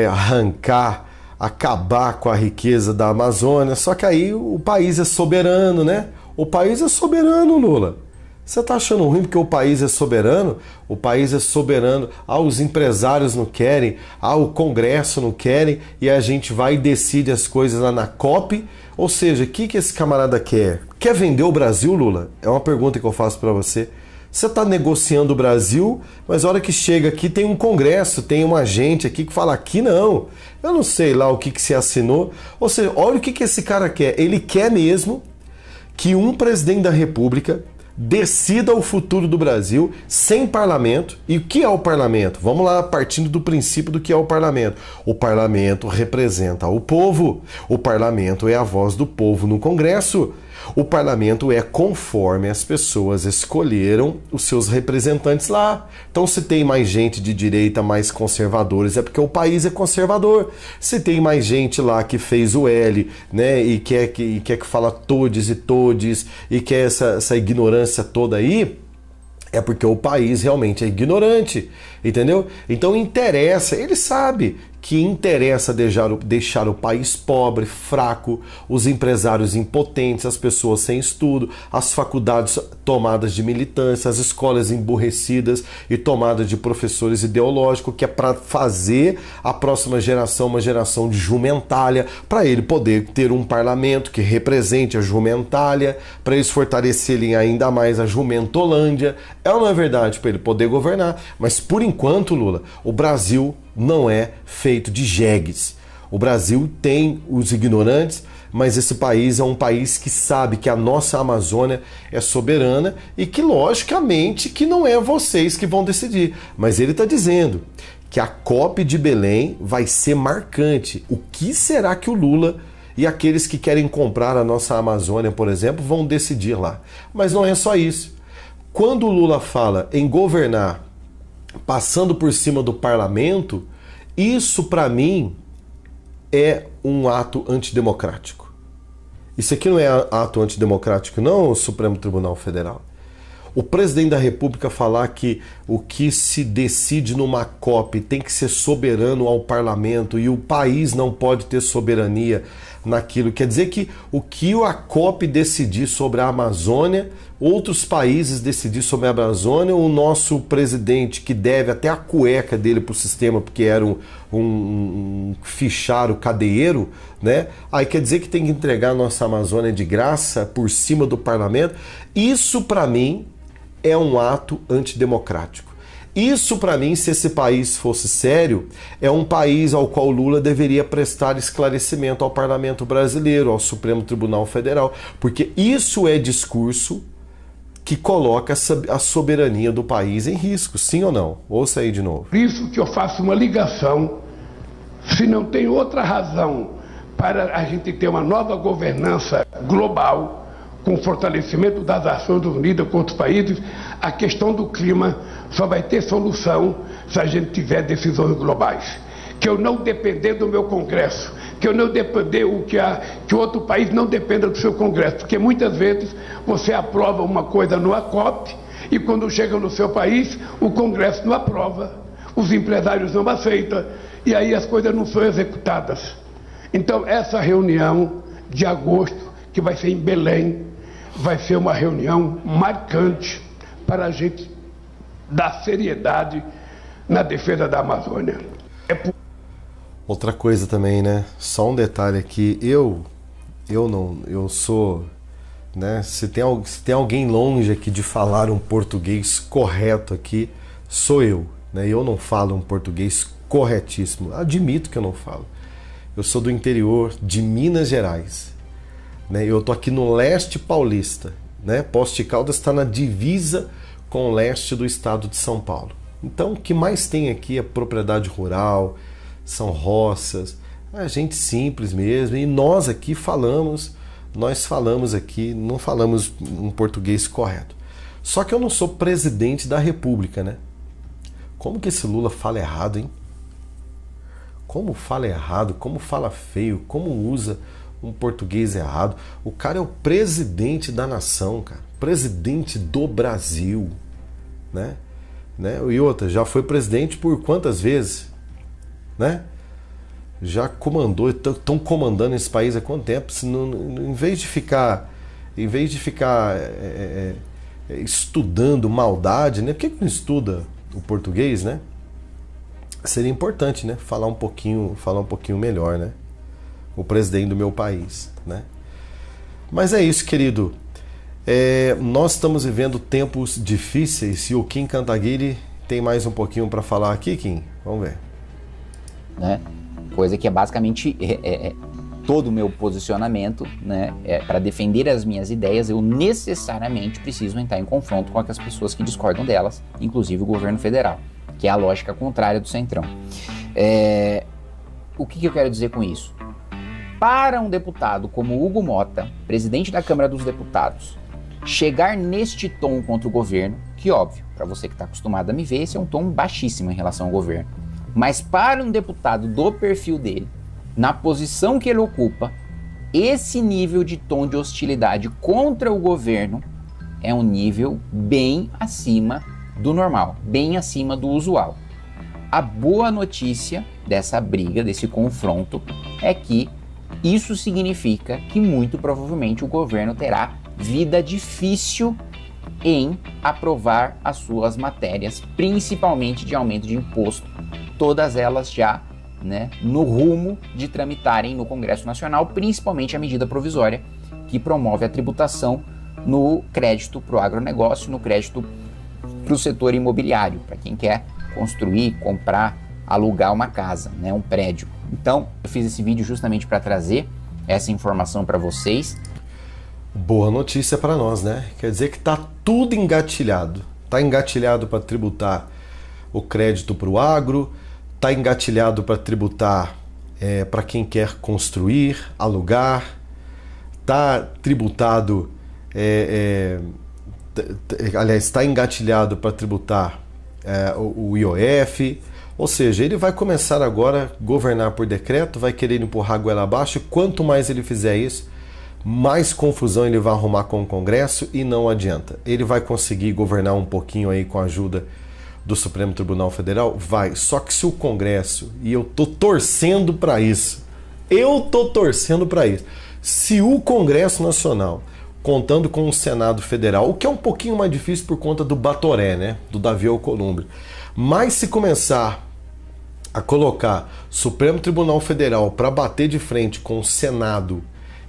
arrancar, acabar com a riqueza da Amazônia. Só que aí o país é soberano, né? O país é soberano, Lula. Você está achando ruim porque o país é soberano? O país é soberano. Ah, os empresários não querem, ah, o Congresso não querem, e a gente vai e decide as coisas lá na COP. Ou seja, o que esse camarada quer? Quer vender o Brasil, Lula? É uma pergunta que eu faço para você. Você está negociando o Brasil, mas a hora que chega aqui tem um Congresso, tem uma gente aqui que fala aqui não. Eu não sei lá o que se assinou. Ou seja, olha o que esse cara quer. Ele quer mesmo que um presidente da República decida o futuro do Brasil sem parlamento. E o que é o parlamento? Vamos lá, partindo do princípio do que é o parlamento. O parlamento representa o povo. O parlamento é a voz do povo no Congresso. O parlamento é conforme as pessoas escolheram os seus representantes lá. Então, se tem mais gente de direita, mais conservadores, é porque o país é conservador. Se tem mais gente lá que fez o L, né, e quer que fala todes e todes, e quer essa ignorância toda aí, é porque o país realmente é ignorante, entendeu? Então interessa, ele sabe que interessa deixar o país pobre, fraco, os empresários impotentes, as pessoas sem estudo, as faculdades tomadas de militância, as escolas emburrecidas e tomadas de professores ideológicos, que é para fazer a próxima geração uma geração de jumentalha, para ele poder ter um parlamento que represente a jumentalha, para eles fortalecerem ainda mais a jumentolândia. É ou não é verdade? Para ele poder governar. Mas por enquanto, Lula, o Brasil não é feito de jegues. O Brasil tem os ignorantes, mas esse país é um país que sabe que a nossa Amazônia é soberana e que, logicamente, que não é vocês que vão decidir. Mas ele está dizendo que a COP de Belém vai ser marcante. O que será que o Lula e aqueles que querem comprar a nossa Amazônia, por exemplo, vão decidir lá? Mas não é só isso. Quando o Lula fala em governar passando por cima do parlamento, isso para mim é um ato antidemocrático. Isso aqui não é ato antidemocrático, não, o Supremo Tribunal Federal. O presidente da República falar que o que se decide numa COP tem que ser soberano ao parlamento e o país não pode ter soberania naquilo. Quer dizer que o que a COP decidir sobre a Amazônia, outros países decidir sobre a Amazônia, o nosso presidente, que deve até a cueca dele para o sistema, porque era um fichário cadeieiro, né? Aí quer dizer que tem que entregar a nossa Amazônia de graça por cima do parlamento. Isso, para mim, é um ato antidemocrático. Isso, para mim, se esse país fosse sério, é um país ao qual Lula deveria prestar esclarecimento ao parlamento brasileiro, ao Supremo Tribunal Federal, porque isso é discurso que coloca a soberania do país em risco, sim ou não? Ouça aí de novo. Por isso que eu faço uma ligação, se não tem outra razão para a gente ter uma nova governança global, com o fortalecimento das Nações Unidas contra os países, a questão do clima só vai ter solução se a gente tiver decisões globais. Que eu não depender do meu Congresso, que eu não depender que outro país não dependa do seu Congresso, porque muitas vezes você aprova uma coisa numa COP e quando chega no seu país o Congresso não aprova, os empresários não aceitam e aí as coisas não são executadas. Então essa reunião de agosto, que vai ser em Belém, vai ser uma reunião marcante para a gente dar seriedade na defesa da Amazônia. Outra coisa também, né? Só um detalhe aqui, eu sou, né? Se tem alguém longe aqui de falar um português correto aqui, sou eu, né? Eu não falo um português corretíssimo, admito que eu não falo. Eu sou do interior de Minas Gerais. Eu estou aqui no leste paulista, né? Poços de Caldas está na divisa com o leste do estado de São Paulo. Então o que mais tem aqui é propriedade rural, são roças, é gente simples mesmo. E nós aqui falamos aqui, não falamos um português correto. Só que eu não sou presidente da República, né? Como que esse Lula fala errado, hein? Como fala errado, como fala feio, como usa um português errado. O cara é o presidente da nação, cara. presidente do Brasil, né? E outra, já foi presidente por quantas vezes, né? Já comandou, estão comandando esse país há quanto tempo? Se não, em vez de ficar estudando maldade, né? Por que não estuda o português, né? Seria importante, né? Falar um pouquinho melhor, né? O presidente do meu país, né? Mas é isso, querido. Nós estamos vivendo tempos difíceis e o Kim Kataguiri tem mais um pouquinho para falar aqui, Kim. Vamos ver. Né? Coisa que é basicamente todo o meu posicionamento, né? Para defender as minhas ideias, eu necessariamente preciso entrar em confronto com as pessoas que discordam delas, inclusive o governo federal, que é a lógica contrária do Centrão. O que eu quero dizer com isso? Para um deputado como Hugo Mota, presidente da Câmara dos Deputados, chegar neste tom contra o governo, que óbvio, para você que está acostumado a me ver, esse é um tom baixíssimo em relação ao governo. Mas para um deputado do perfil dele, na posição que ele ocupa, esse nível de tom de hostilidade contra o governo é um nível bem acima do normal, bem acima do usual. A boa notícia dessa briga, desse confronto, é que isso significa que muito provavelmente o governo terá vida difícil em aprovar as suas matérias, principalmente de aumento de imposto, todas elas já, né, no rumo de tramitarem no Congresso Nacional, principalmente a medida provisória que promove a tributação no crédito para o agronegócio, no crédito para o setor imobiliário, para quem quer construir, comprar, alugar uma casa, né, um prédio. Então, eu fiz esse vídeo justamente para trazer essa informação para vocês. Boa notícia para nós, né? Quer dizer que tá tudo engatilhado. Tá engatilhado para tributar o crédito para o agro, tá engatilhado para tributar para quem quer construir, alugar, tá tributado, aliás, está engatilhado para tributar o IOF. Ou seja, ele vai começar agora a governar por decreto, vai querer empurrar a goela abaixo, e quanto mais ele fizer isso, mais confusão ele vai arrumar com o Congresso e não adianta. Ele vai conseguir governar um pouquinho aí com a ajuda do Supremo Tribunal Federal? Vai. Só que se o Congresso, e eu tô torcendo para isso, se o Congresso Nacional, contando com o Senado Federal, o que é um pouquinho mais difícil por conta do Batoré, né, do Davi Alcolumbre, mas se começar a colocar Supremo Tribunal Federal para bater de frente com o Senado,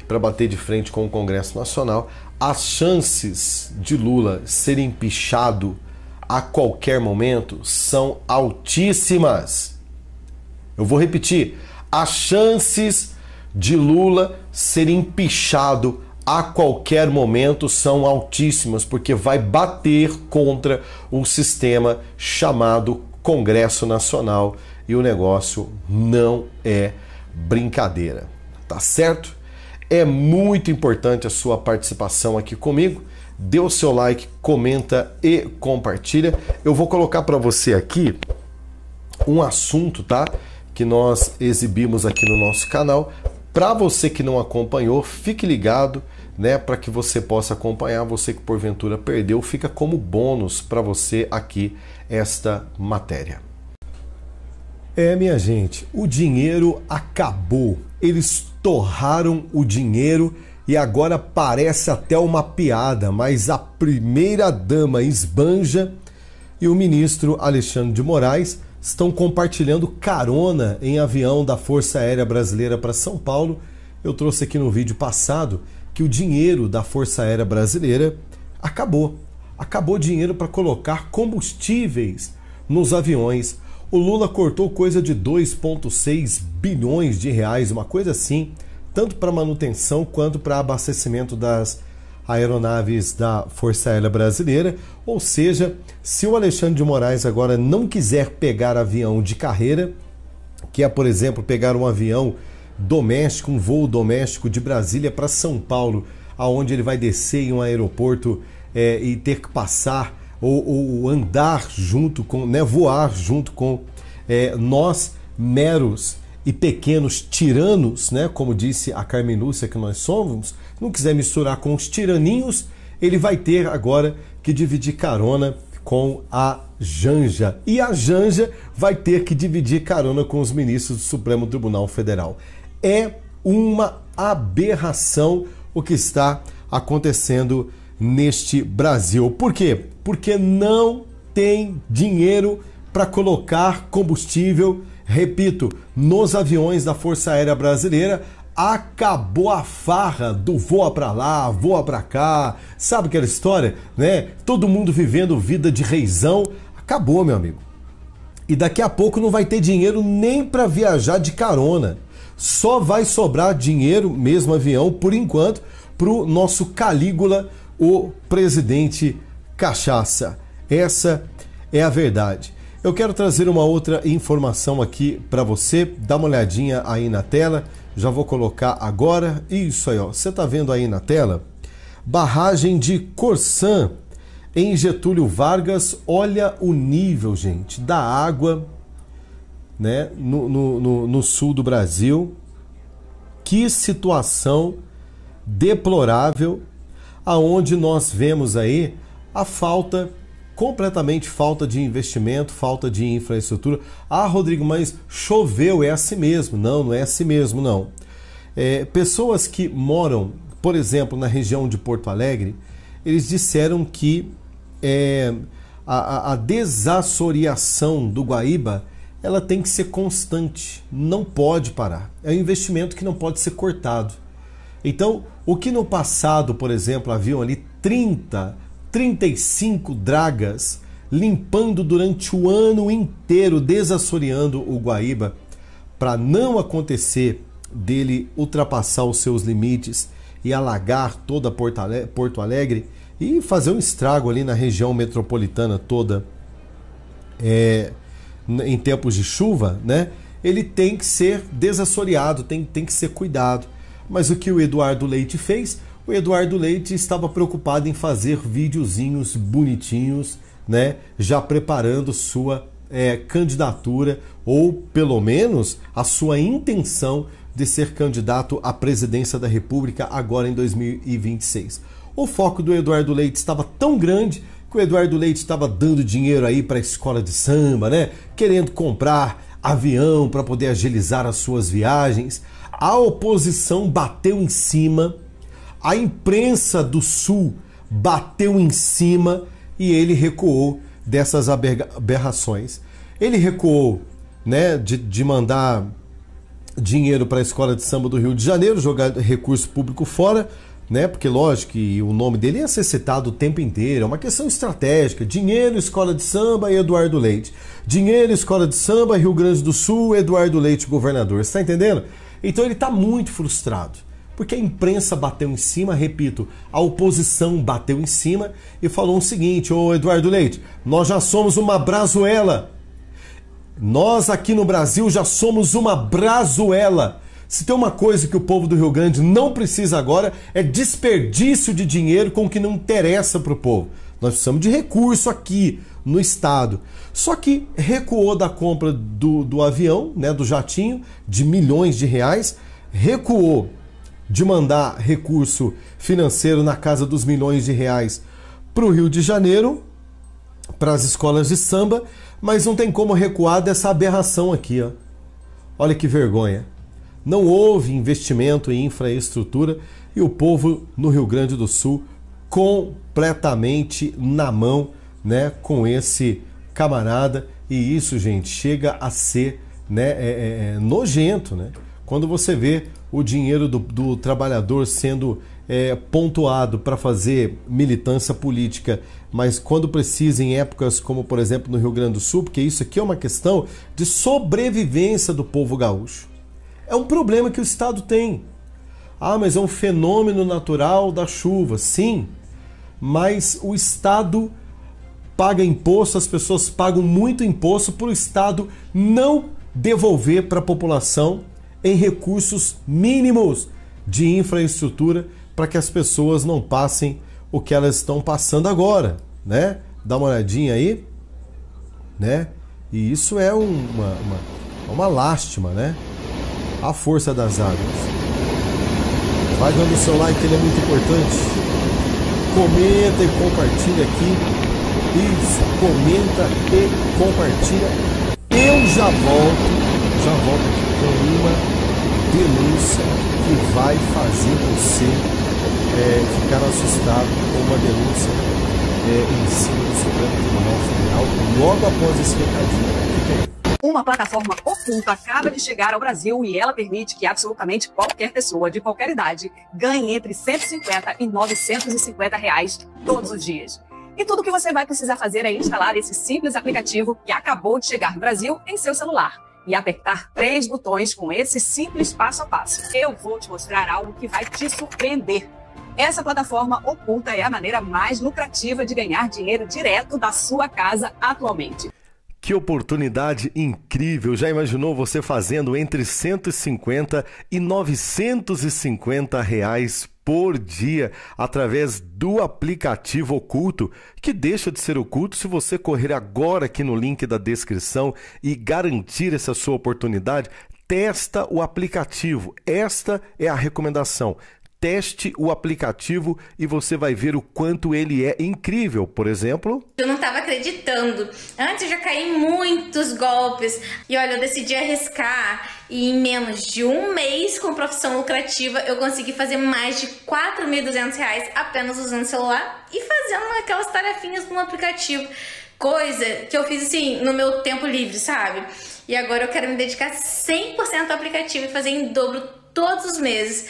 para bater de frente com o Congresso Nacional, as chances de Lula ser empichado a qualquer momento são altíssimas. Eu vou repetir, as chances de Lula ser empichado a qualquer momento são altíssimas, porque vai bater contra um sistema chamado Congresso Nacional e o negócio não é brincadeira, tá certo? É muito importante a sua participação aqui comigo. Dê o seu like, comenta e compartilha. Eu vou colocar para você aqui um assunto, tá? Que nós exibimos aqui no nosso canal. Para você que não acompanhou, fique ligado, né? Para que você possa acompanhar. Você que porventura perdeu, fica como bônus para você aqui esta matéria. Minha gente, o dinheiro acabou. Eles torraram o dinheiro e agora parece até uma piada, mas a primeira-dama esbanja e o ministro Alexandre de Moraes estão compartilhando carona em avião da Força Aérea Brasileira para São Paulo. Eu trouxe aqui no vídeo passado que o dinheiro da Força Aérea Brasileira acabou. Acabou o dinheiro para colocar combustíveis nos aviões. O Lula cortou coisa de 2,6 bilhões de reais, uma coisa assim, tanto para manutenção quanto para abastecimento das aeronaves da Força Aérea Brasileira. Ou seja, se o Alexandre de Moraes agora não quiser pegar avião de carreira, que é, por exemplo, pegar um avião doméstico, um voo doméstico de Brasília para São Paulo, aonde ele vai descer em um aeroporto e ter que passar ou andar junto com, né, voar junto com nós, meros e pequenos tiranos, né, como disse a Carmen Lúcia que nós somos, não quiser misturar com os tiraninhos, ele vai ter agora que dividir carona com a Janja. E a Janja vai ter que dividir carona com os ministros do Supremo Tribunal Federal. É uma aberração o que está acontecendo neste Brasil. Por quê? Porque não tem dinheiro para colocar combustível, repito, nos aviões da Força Aérea Brasileira. Acabou a farra do voa para lá, voa para cá, sabe aquela história, né? Todo mundo vivendo vida de reizão. Acabou, meu amigo. E daqui a pouco não vai ter dinheiro nem para viajar de carona. Só vai sobrar dinheiro, mesmo avião, por enquanto, para o nosso Calígula, o presidente Cachaça. Essa é a verdade. Eu quero trazer uma outra informação aqui para você. Dá uma olhadinha aí na tela. Já vou colocar agora. Isso aí, ó. Você tá vendo aí na tela? Barragem de Corsã, em Getúlio Vargas. Olha o nível, gente, da água, né, no sul do Brasil. Que situação deplorável, aonde nós vemos aí a completamente falta de investimento, falta de infraestrutura. Ah, Rodrigo, mas choveu, é assim mesmo. Não, não é assim mesmo, não. Pessoas que moram, por exemplo, na região de Porto Alegre, eles disseram que a desassoreação do Guaíba, ela tem que ser constante, não pode parar. É um investimento que não pode ser cortado. Então, o que no passado, por exemplo, haviam ali 35 dragas limpando durante o ano inteiro, desassoreando o Guaíba, para não acontecer dele ultrapassar os seus limites e alagar toda Porto Alegre e fazer um estrago ali na região metropolitana toda em tempos de chuva, né? Ele tem que ser desassoreado, tem que ser cuidado. Mas o que o Eduardo Leite fez? O Eduardo Leite estava preocupado em fazer videozinhos bonitinhos, né? Já preparando sua candidatura, ou pelo menos a sua intenção de ser candidato à presidência da República agora em 2026. O foco do Eduardo Leite estava tão grande que o Eduardo Leite estava dando dinheiro aí para a escola de samba, né? Querendo comprar avião para poder agilizar as suas viagens. A oposição bateu em cima, a imprensa do Sul bateu em cima e ele recuou dessas aberrações. Ele recuou, né, de mandar dinheiro para a escola de samba do Rio de Janeiro, jogar recurso público fora, né? Porque lógico que o nome dele ia ser citado o tempo inteiro, é uma questão estratégica. Dinheiro, escola de samba e Eduardo Leite. Dinheiro, escola de samba, Rio Grande do Sul, Eduardo Leite, governador. Você está entendendo? Então ele está muito frustrado, porque a imprensa bateu em cima, repito, a oposição bateu em cima e falou o seguinte: ô Eduardo Leite, nós já somos uma brazuela. Nós aqui no Brasil já somos uma brazuela. Se tem uma coisa que o povo do Rio Grande não precisa agora, é desperdício de dinheiro com o que não interessa para o povo. Nós precisamos de recurso aqui no estado. Só que recuou da compra do avião, né, do jatinho, de milhões de reais, recuou de mandar recurso financeiro na casa dos milhões de reais para o Rio de Janeiro, para as escolas de samba, mas não tem como recuar dessa aberração aqui, ó. Olha que vergonha. Não houve investimento em infraestrutura e o povo no Rio Grande do Sul completamente na mão, né, com esse camarada. E isso, gente, chega a ser, né, nojento, né? Quando você vê o dinheiro do trabalhador sendo pontuado para fazer militância política, mas quando precisa em épocas como, por exemplo, no Rio Grande do Sul, porque isso aqui é uma questão de sobrevivência do povo gaúcho. É um problema que o Estado tem. Ah, mas é um fenômeno natural da chuva. Sim, mas o Estado paga imposto, as pessoas pagam muito imposto para o Estado não devolver para a população em recursos mínimos de infraestrutura para que as pessoas não passem o que elas estão passando agora, né? Dá uma olhadinha aí, né? E isso é uma lástima, né? A força das águas. Vai dando o seu like, ele é muito importante. comenta e compartilha aqui. Isso, comenta e compartilha. Eu já volto aqui com uma denúncia que vai fazer você ficar assustado com uma denúncia em cima do Supremo Tribunal Federal logo após esse recadinho. Fica aí. Uma plataforma oculta acaba de chegar ao Brasil e ela permite que absolutamente qualquer pessoa de qualquer idade ganhe entre 150 e 950 reais todos os dias. E tudo que você vai precisar fazer é instalar esse simples aplicativo que acabou de chegar no Brasil em seu celular e apertar 3 botões com esse simples passo a passo. Eu vou te mostrar algo que vai te surpreender. Essa plataforma oculta é a maneira mais lucrativa de ganhar dinheiro direto da sua casa atualmente. Que oportunidade incrível! Já imaginou você fazendo entre 150 e 950 reais por dia através do aplicativo oculto, que deixa de ser oculto se você correr agora aqui no link da descrição e garantir essa sua oportunidade? Testa o aplicativo. Esta é a recomendação. Teste o aplicativo e você vai ver o quanto ele é incrível. Por exemplo... Eu não estava acreditando. Antes eu já caí em muitos golpes. E olha, eu decidi arriscar. E em menos de um mês com profissão lucrativa, eu consegui fazer mais de R$4.200 apenas usando o celular e fazendo aquelas tarefinhas no aplicativo. Coisa que eu fiz assim no meu tempo livre, sabe? E agora eu quero me dedicar 100% ao aplicativo e fazer em dobro todos os meses.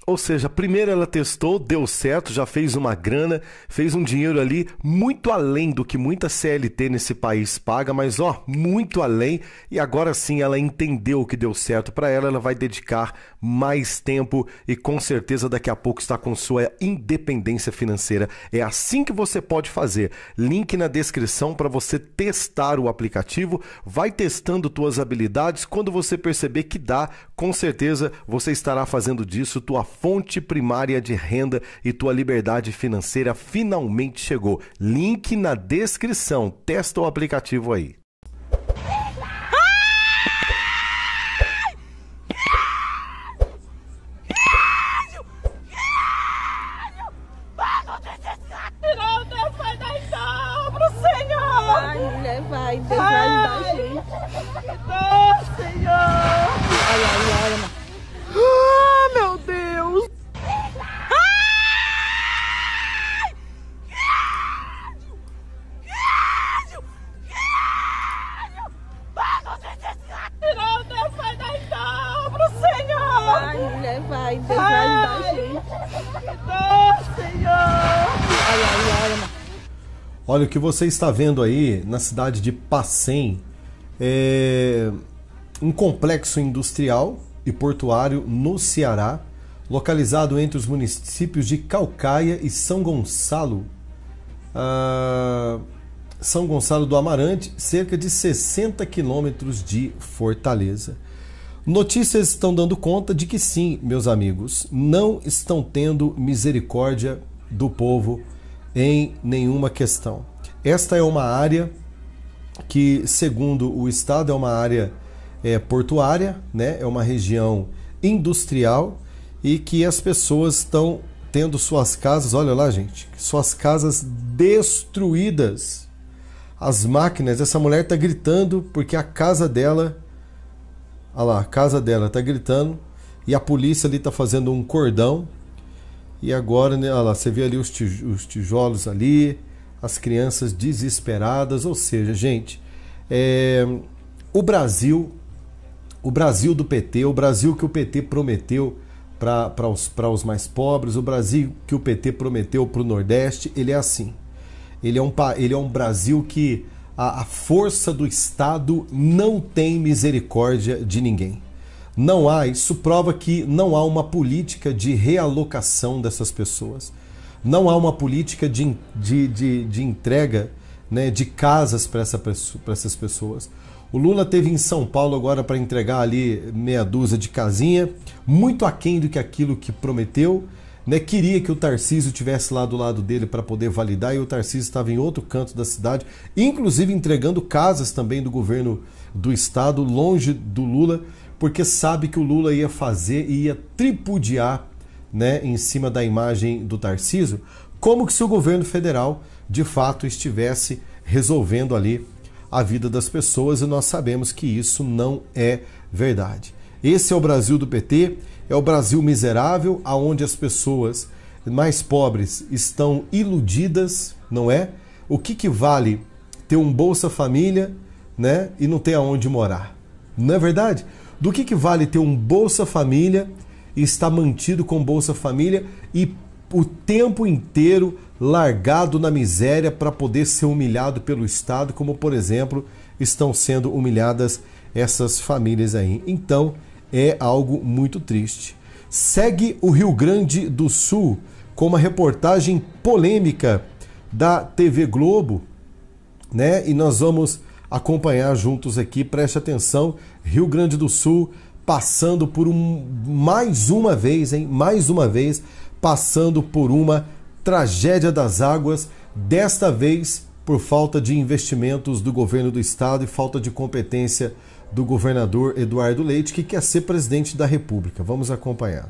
Ou seja, primeiro ela testou, deu certo, já fez uma grana, fez um dinheiro ali muito além do que muita CLT nesse país paga, mas ó, muito além, e agora sim ela entendeu o que deu certo para ela, ela vai dedicar mais tempo e com certeza daqui a pouco está com sua independência financeira. É assim que você pode fazer. Link na descrição para você testar o aplicativo, vai testando tuas habilidades, quando você perceber que dá, com certeza você estará fazendo disso tua fonte primária de renda e tua liberdade financeira finalmente chegou. Link na descrição. Testa o aplicativo aí. Vai, mulher, vai, Deus vai ajudar a gente. Deus, Senhor! Olha. Ah, meu Deus! Não, Deus vai dar em dobro, Senhor! Vai, mulher, vai, Deus vai ajudar a gente. Deus, Senhor! Olha. Olha, o que você está vendo aí na cidade de Pacém é um complexo industrial e portuário no Ceará, localizado entre os municípios de Caucaia e São Gonçalo. São Gonçalo do Amarante, cerca de 60 quilômetros de Fortaleza. Notícias estão dando conta de que sim, meus amigos, não estão tendo misericórdia do povo em nenhuma questão. Esta é uma área que, segundo o Estado, é uma área portuária, né? É uma região industrial e que as pessoas estão tendo suas casas, olha lá, gente, suas casas destruídas. As máquinas, essa mulher está gritando porque a casa dela, olha lá, a casa dela está gritando e a polícia ali está fazendo um cordão. E agora, né, olha lá, você vê ali os tijolos ali, as crianças desesperadas. Ou seja, gente, o Brasil do PT, o Brasil que o PT prometeu para os mais pobres, o Brasil que o PT prometeu para o Nordeste, ele é assim. Ele é um Brasil que a força do Estado não tem misericórdia de ninguém. Não há, isso prova que não há uma política de realocação dessas pessoas. Não há uma política de entrega, né, de casas para essas pessoas. O Lula teve em São Paulo agora para entregar ali meia dúzia de casinha, muito aquém do que aquilo que prometeu, né? Queria que o Tarcísio estivesse lá do lado dele para poder validar, e o Tarcísio estava em outro canto da cidade, inclusive entregando casas também do governo do estado, longe do Lula, porque sabe que o Lula ia fazer e ia tripudiar, né, em cima da imagem do Tarcísio, como que se o governo federal de fato estivesse resolvendo ali a vida das pessoas, e nós sabemos que isso não é verdade. Esse é o Brasil do PT, é o Brasil miserável, onde as pessoas mais pobres estão iludidas, não é? O que vale ter um Bolsa Família, né, e não ter aonde morar? Não é verdade? Do que vale ter um Bolsa Família e estar mantido com Bolsa Família e o tempo inteiro largado na miséria para poder ser humilhado pelo Estado, como, por exemplo, estão sendo humilhadas essas famílias aí? Então, é algo muito triste. Segue o Rio Grande do Sul com uma reportagem polêmica da TV Globo, né? E nós vamos acompanhar juntos aqui, preste atenção. Rio Grande do Sul passando por mais uma vez, passando por uma tragédia das águas, desta vez por falta de investimentos do governo do estado e falta de competência do governador Eduardo Leite, que quer ser presidente da República. Vamos acompanhar.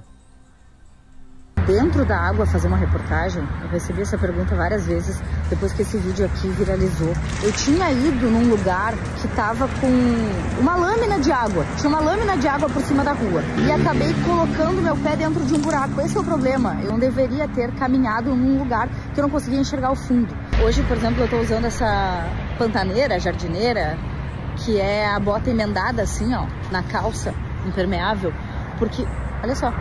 Dentro da água fazer uma reportagem? Eu recebi essa pergunta várias vezes depois que esse vídeo aqui viralizou. Eu tinha ido num lugar que estava com uma lâmina de água. Tinha uma lâmina de água por cima da rua. E acabei colocando meu pé dentro de um buraco. Esse é o problema. Eu não deveria ter caminhado num lugar que eu não conseguia enxergar o fundo. Hoje, por exemplo, eu estou usando essa pantaneira, jardineira, que é a bota emendada assim, ó, na calça, impermeável. Porque, olha só,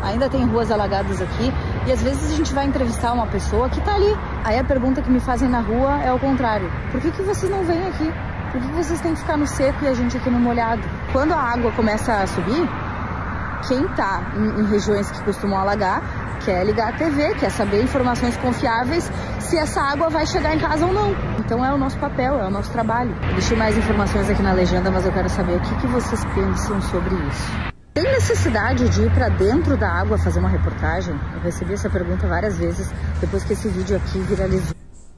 ainda tem ruas alagadas aqui e às vezes a gente vai entrevistar uma pessoa que tá ali. Aí a pergunta que me fazem na rua é o contrário. Por que vocês não vêm aqui? Por que vocês têm que ficar no seco e a gente aqui no molhado? Quando a água começa a subir, quem tá em regiões que costumam alagar quer ligar a TV, quer saber informações confiáveis se essa água vai chegar em casa ou não. Então é o nosso papel, é o nosso trabalho. Eu deixei mais informações aqui na legenda, mas eu quero saber o que vocês pensam sobre isso. Tem necessidade de ir para dentro da água fazer uma reportagem? Eu recebi essa pergunta várias vezes depois que esse vídeo aqui viralizou.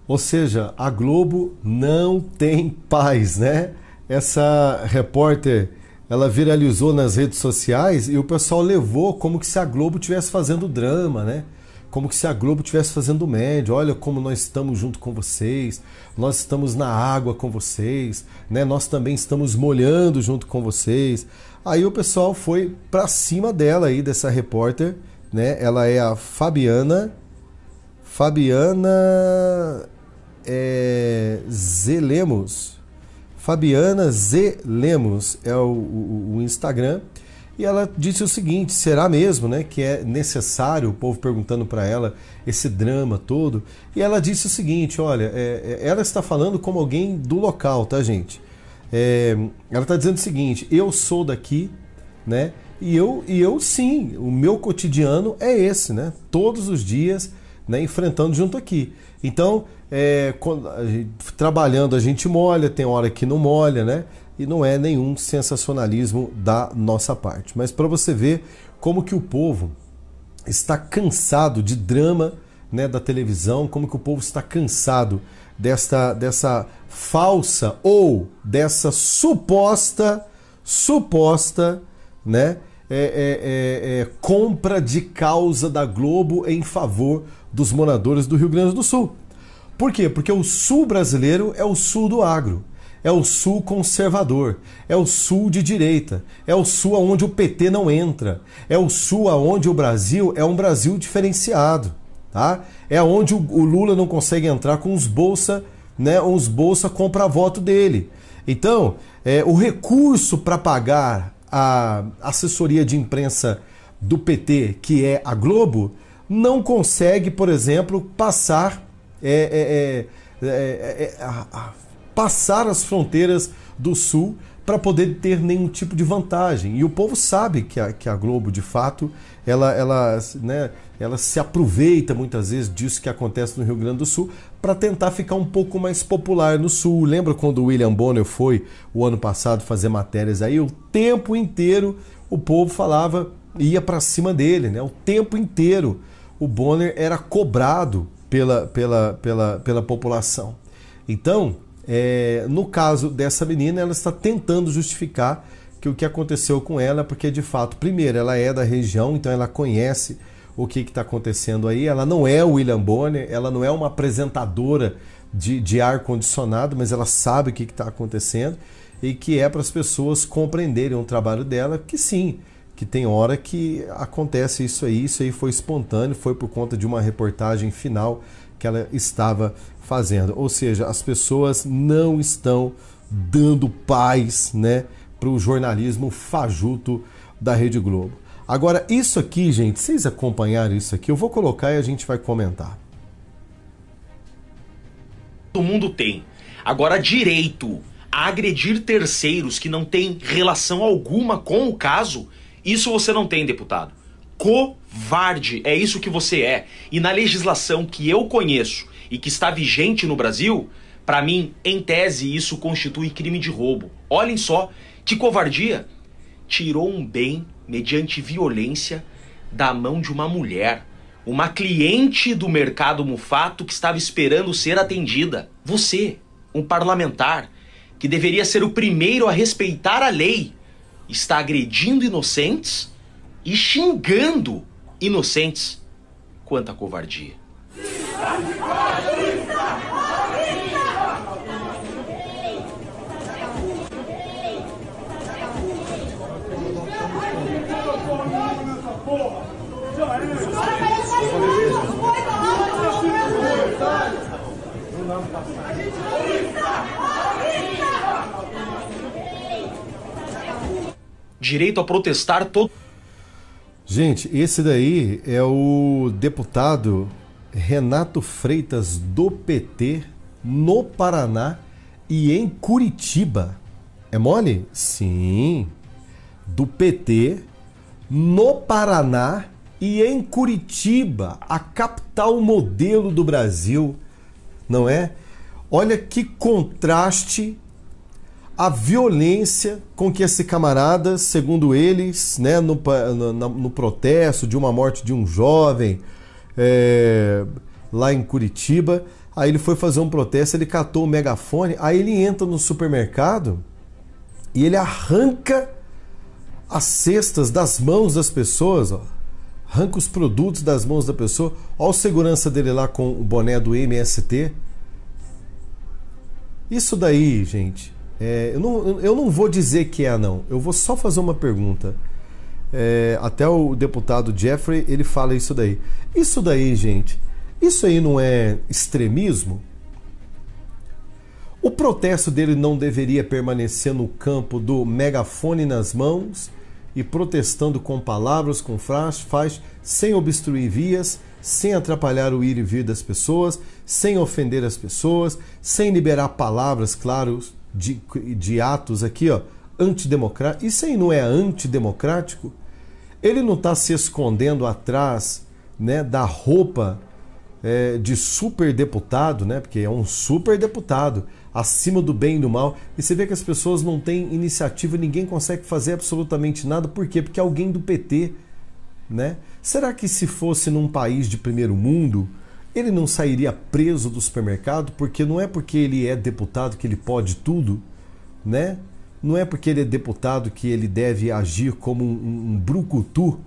Ou seja, a Globo não tem paz, né? Essa repórter, ela viralizou nas redes sociais e o pessoal levou como que se a Globo estivesse fazendo drama, né? Como que se a Globo estivesse fazendo média. Olha como nós estamos junto com vocês, nós estamos na água com vocês, né? Nós também estamos molhando junto com vocês. Aí o pessoal foi pra cima dela aí, dessa repórter, né? Ela é a Fabiana Z. Lemos. Fabiana Z. Lemos é o Instagram. E ela disse o seguinte: será mesmo, né, que é necessário, o povo perguntando para ela, esse drama todo? E ela disse o seguinte: olha, ela está falando como alguém do local, tá, gente? Ela está dizendo o seguinte: eu sou daqui, né? E eu sim, o meu cotidiano é esse, né? Todos os dias, né, enfrentando junto aqui. Então, trabalhando a gente molha, tem hora que não molha, né? E não é nenhum sensacionalismo da nossa parte. Mas para você ver como que o povo está cansado de drama, né, da televisão, como que o povo está cansado dessa falsa ou dessa suposta, né, compra de causa da Globo em favor dos moradores do Rio Grande do Sul. Por quê? Porque o sul brasileiro é o sul do agro. É o sul conservador, é o sul de direita, é o sul onde o PT não entra, é o sul onde o Brasil é um Brasil diferenciado, tá? É onde o Lula não consegue entrar com os bolsa, né? Os bolsa compra voto dele. Então, o recurso para pagar a assessoria de imprensa do PT, que é a Globo, não consegue, por exemplo, passar passar as fronteiras do Sul para poder ter nenhum tipo de vantagem. E o povo sabe que a Globo, de fato, ela se aproveita muitas vezes disso que acontece no Rio Grande do Sul para tentar ficar um pouco mais popular no Sul. Lembra quando o William Bonner foi, o ano passado, fazer matérias aí? O tempo inteiro o povo falava, ia para cima dele, né? O tempo inteiro o Bonner era cobrado pela população. Então, no caso dessa menina, ela está tentando justificar que o que aconteceu com ela, porque de fato, primeiro, ela é da região, então ela conhece o que está acontecendo aí. Ela não é o William Bonner, ela não é uma apresentadora de ar-condicionado, mas ela sabe o que está acontecendo e que é para as pessoas compreenderem o trabalho dela, que sim, que tem hora que acontece isso aí foi espontâneo, foi por conta de uma reportagem final que ela estava fazendo. Ou seja, as pessoas não estão dando paz, né, para o jornalismo fajuto da Rede Globo. Agora, isso aqui, gente, vocês acompanharam isso aqui? Eu vou colocar e a gente vai comentar. Todo mundo tem. Agora, direito a agredir terceiros que não têm relação alguma com o caso, isso você não tem, deputado. Covarde, é isso que você é. E na legislação que eu conheço e que está vigente no Brasil, para mim, em tese, isso constitui crime de roubo. Olhem só que covardia. Tirou um bem mediante violência da mão de uma mulher, uma cliente do mercado Mufato que estava esperando ser atendida. Você, um parlamentar que deveria ser o primeiro a respeitar a lei, está agredindo inocentes e xingando inocentes. Quanta covardia. Direito a protestar todo. Gente, esse daí é o deputado Renato Freitas do PT no Paraná e em Curitiba. É mole? Sim. Do PT no Paraná e em Curitiba, a capital modelo do Brasil, não é? Olha que contraste a violência com que esse camarada, segundo eles, né, no protesto de uma morte de um jovem lá em Curitiba, aí ele foi fazer um protesto, ele catou o megafone, aí ele entra no supermercado e ele arranca as cestas das mãos das pessoas, ó. Arranca os produtos das mãos da pessoa. Olha o segurança dele lá com o boné do MST. Isso daí, gente, eu não vou dizer que é não. Eu vou só fazer uma pergunta. Até o deputado Jeffrey, ele fala isso daí. Isso daí, gente, isso aí não é extremismo? O protesto dele não deveria permanecer no campo do megafone nas mãos e protestando com palavras, com frases, sem obstruir vias, sem atrapalhar o ir e vir das pessoas, sem ofender as pessoas, sem liberar palavras, claro, de atos aqui, ó, antidemocráticos. Isso aí não é antidemocrático? Ele não está se escondendo atrás, né, da roupa de superdeputado, né, porque é um superdeputado, acima do bem e do mal, e você vê que as pessoas não têm iniciativa, ninguém consegue fazer absolutamente nada. Por quê? Porque é alguém do PT, né? Será que se fosse num país de primeiro mundo, ele não sairia preso do supermercado? Porque não é porque ele é deputado que ele pode tudo, né? Não é porque ele é deputado que ele deve agir como um brucutu,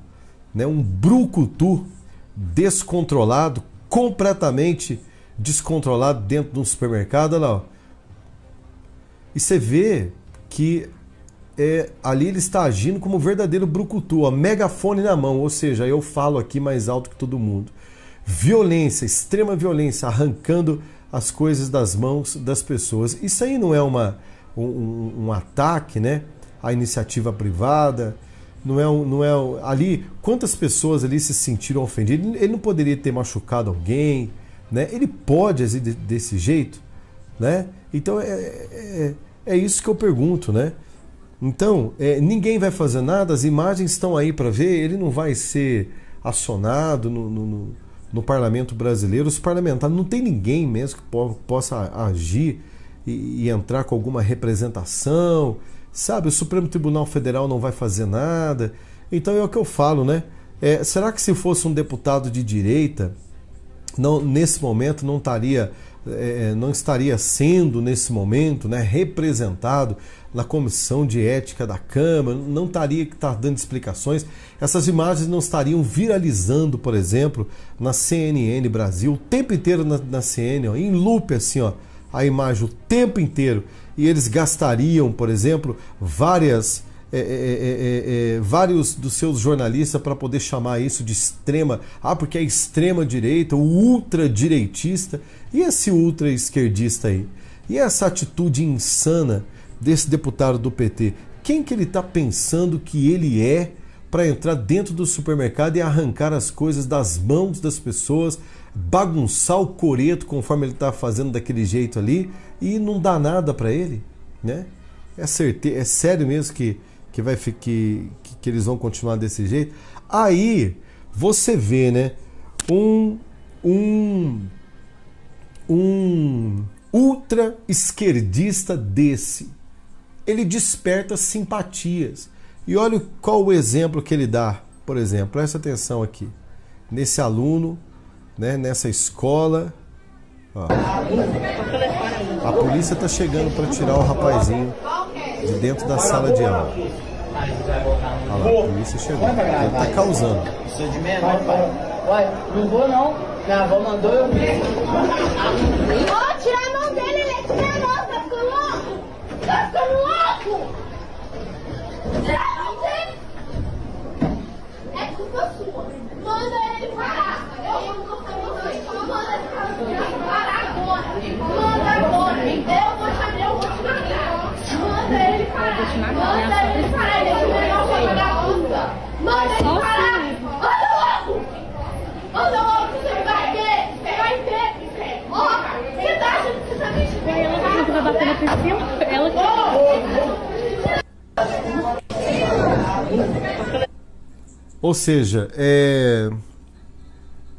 né? Um brucutu descontrolado, completamente descontrolado dentro de um supermercado. Olha lá, ó. E você vê que ali ele está agindo como um verdadeiro brucutu, ó, megafone na mão, ou seja, eu falo aqui mais alto que todo mundo. Violência, extrema violência, arrancando as coisas das mãos das pessoas. Isso aí não é um ataque, né, à iniciativa privada? Ali, quantas pessoas ali se sentiram ofendidas? Ele não poderia ter machucado alguém, né? Ele pode agir desse jeito, né? Então é isso que eu pergunto, né? Então, ninguém vai fazer nada, as imagens estão aí para ver, ele não vai ser acionado no parlamento brasileiro. Os parlamentares, não tem ninguém mesmo que possa agir e entrar com alguma representação, sabe? O Supremo Tribunal Federal não vai fazer nada. Então é o que eu falo, né? Será que se fosse um deputado de direita, nesse momento não estaria sendo nesse momento, né, representado na comissão de ética da Câmara, não estaria dando explicações, essas imagens não estariam viralizando, por exemplo, na CNN Brasil, o tempo inteiro na CNN, ó, em loop assim, ó, a imagem o tempo inteiro, e eles gastariam, por exemplo, vários dos seus jornalistas para poder chamar isso de extrema, porque é extrema direita, o ultradireitista, e esse ultra esquerdista aí? E essa atitude insana desse deputado do PT? Quem que ele está pensando que ele é para entrar dentro do supermercado e arrancar as coisas das mãos das pessoas, bagunçar o coreto conforme ele está fazendo daquele jeito ali e não dá nada para ele, né? É sério mesmo que eles vão continuar desse jeito? Aí você vê, né, um ultra esquerdista desse, ele desperta simpatias. E olha qual o exemplo que ele dá. Por exemplo, presta atenção aqui nesse aluno, né, nessa escola. Ó. A polícia está chegando para tirar o rapazinho de dentro da sala de aula. Olha lá, a polícia chegou. Ele está causando. Sou de menor, pai. Uai, não vou não. Minha avó mandou eu vir. Ó, tira a mão dele, ele é de menor, tá ficando louco? Tá ficando louco? Tira a mão dele. É culpa sua. Manda ele parar. Eu não vou fazer isso. Manda ele parar agora. Manda agora. Eu vou te matar. Manda ele parar. Manda ele parar. Ele é de menor, vai pagar puta. Manda ele parar. Anda logo. Anda logo, você vai ver. Você vai ver. Ó, você tá achando que você tá mexendo? Ela vai bater na piscina. Ela Ou seja, é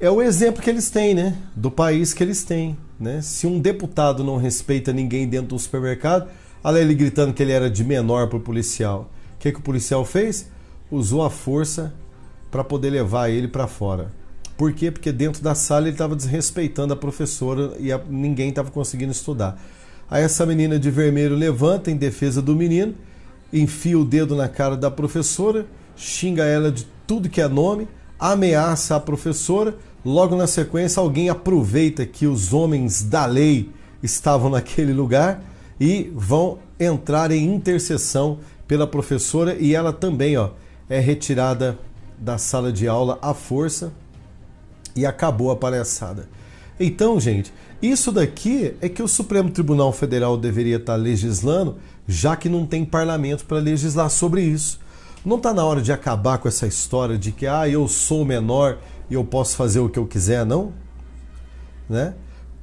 o exemplo que eles têm, né? Do país que eles têm, né? Se um deputado não respeita ninguém dentro do supermercado, olha ele gritando que ele era de menor para o policial. O que o policial fez? Usou a força para poder levar ele para fora. Por quê? Porque dentro da sala ele estava desrespeitando a professora e ninguém estava conseguindo estudar. Aí essa menina de vermelho levanta em defesa do menino, enfia o dedo na cara da professora, xinga ela de tudo que é nome, ameaça a professora. Logo na sequência alguém aproveita que os homens da lei estavam naquele lugar e vão entrar em intercessão pela professora, e ela também, ó, é retirada da sala de aula à força e acabou a palhaçada. Então, gente, isso daqui é que o Supremo Tribunal Federal deveria estar legislando, já que não tem parlamento para legislar sobre isso. Não está na hora de acabar com essa história de que eu sou menor e eu posso fazer o que eu quiser, não? Né?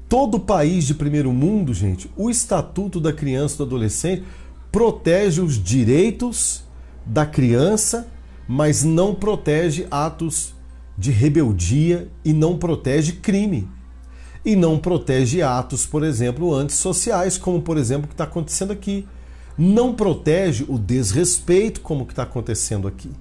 Todo país de primeiro mundo, gente, o Estatuto da Criança e do Adolescente protege os direitos da criança, mas não protege atos de rebeldia e não protege crime. E não protege atos, por exemplo, antissociais, como por exemplo o que está acontecendo aqui. Não protege o desrespeito, como o que está acontecendo aqui.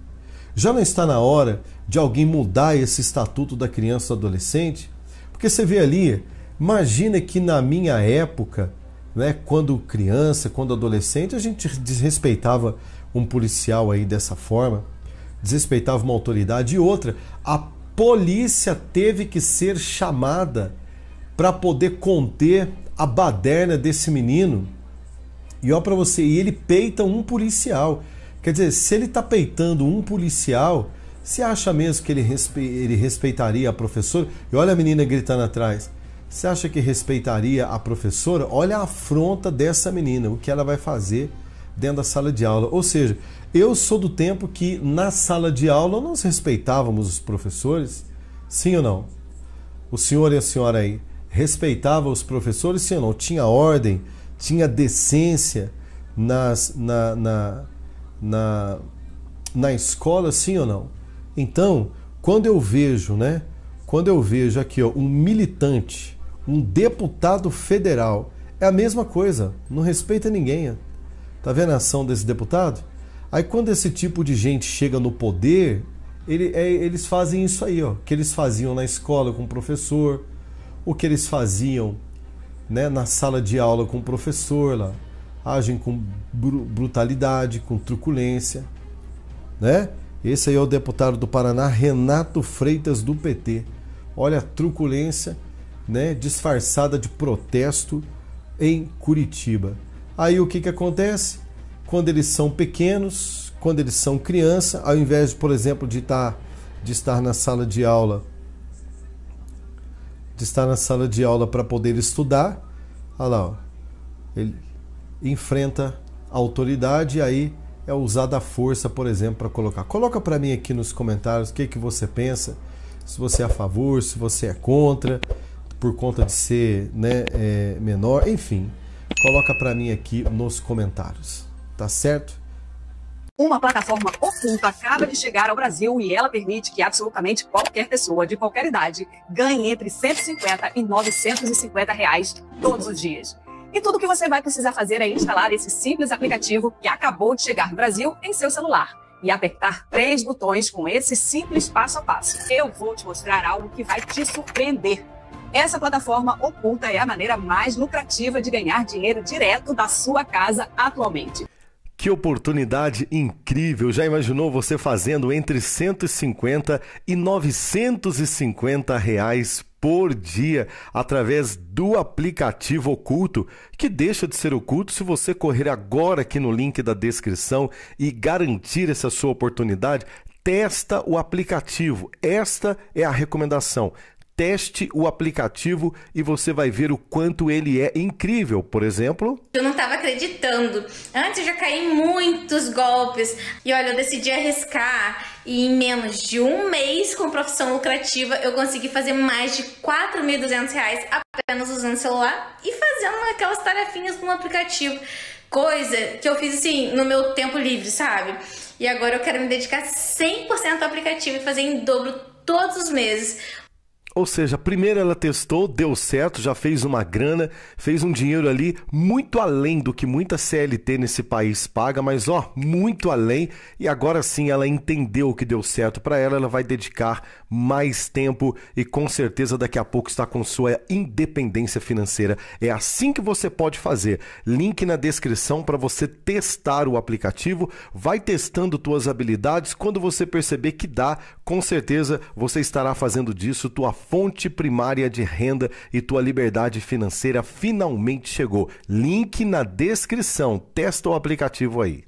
Já não está na hora de alguém mudar esse Estatuto da Criança e do Adolescente? Porque você vê ali, imagina que na minha época, né, quando criança, quando adolescente, a gente desrespeitava um policial aí dessa forma, desrespeitava uma autoridade. E outra, a polícia teve que ser chamada para poder conter a baderna desse menino. E ó, para você, e ele peita um policial. Quer dizer, se ele está peitando um policial, você acha mesmo que ele respeitaria a professora? E olha a menina gritando atrás. Você acha que respeitaria a professora? Olha a afronta dessa menina, o que ela vai fazer dentro da sala de aula. Ou seja, eu sou do tempo que na sala de aula nós respeitávamos os professores, sim ou não? O senhor e a senhora aí respeitavam os professores, sim ou não? Tinha ordem, tinha decência na escola, sim ou não? Então, quando eu vejo, né? Quando eu vejo aqui, ó, um militante, um deputado federal, é a mesma coisa, não respeita ninguém. Ó. Tá vendo a ação desse deputado? Aí quando esse tipo de gente chega no poder, eles fazem isso aí, ó, que eles faziam na escola com o professor, o que eles faziam, né, na sala de aula com o professor lá. Agem com brutalidade, com truculência, né? Esse aí é o deputado do Paraná, Renato Freitas, do PT. Olha a truculência, né, disfarçada de protesto em Curitiba. Aí o que acontece? Quando eles são pequenos, quando eles são criança, ao invés, por exemplo, de estar na sala de aula, para poder estudar, olha lá, ó, ele enfrenta a autoridade e aí é usada a força, por exemplo, para colocar. Coloca para mim aqui nos comentários o que você pensa, se você é a favor, se você é contra, por conta de ser, né, menor, enfim. Coloca para mim aqui nos comentários, tá certo? Uma plataforma oculta acaba de chegar ao Brasil e ela permite que absolutamente qualquer pessoa de qualquer idade ganhe entre 150 e 950 reais todos os dias. E tudo que você vai precisar fazer é instalar esse simples aplicativo que acabou de chegar no Brasil em seu celular e apertar 3 botões com esse simples passo a passo. Eu vou te mostrar algo que vai te surpreender. Essa plataforma oculta é a maneira mais lucrativa de ganhar dinheiro direto da sua casa atualmente. Que oportunidade incrível! Já imaginou você fazendo entre 150 e 950 reais por dia através do aplicativo oculto, que deixa de ser oculto se você correr agora aqui no link da descrição e garantir essa sua oportunidade? Testa o aplicativo. Esta é a recomendação. Teste o aplicativo e você vai ver o quanto ele é incrível. Por exemplo... Eu não estava acreditando. Antes eu já caí em muitos golpes. E olha, eu decidi arriscar. E em menos de um mês com profissão lucrativa, eu consegui fazer mais de R$4.200 apenas usando o celular e fazendo aquelas tarefinhas no aplicativo. Coisa que eu fiz assim no meu tempo livre, sabe? E agora eu quero me dedicar 100% ao aplicativo e fazer em dobro todos os meses. Ou seja, primeiro ela testou, deu certo, já fez uma grana, fez um dinheiro ali muito além do que muita CLT nesse país paga, mas ó, muito além, e agora sim ela entendeu o que deu certo para ela, ela vai dedicar mais tempo e com certeza daqui a pouco está com sua independência financeira. É assim que você pode fazer. Link na descrição para você testar o aplicativo, vai testando tuas habilidades, quando você perceber que dá, com certeza você estará fazendo disso tua fonte primária de renda e tua liberdade financeira finalmente chegou. Link na descrição. Testa o aplicativo aí.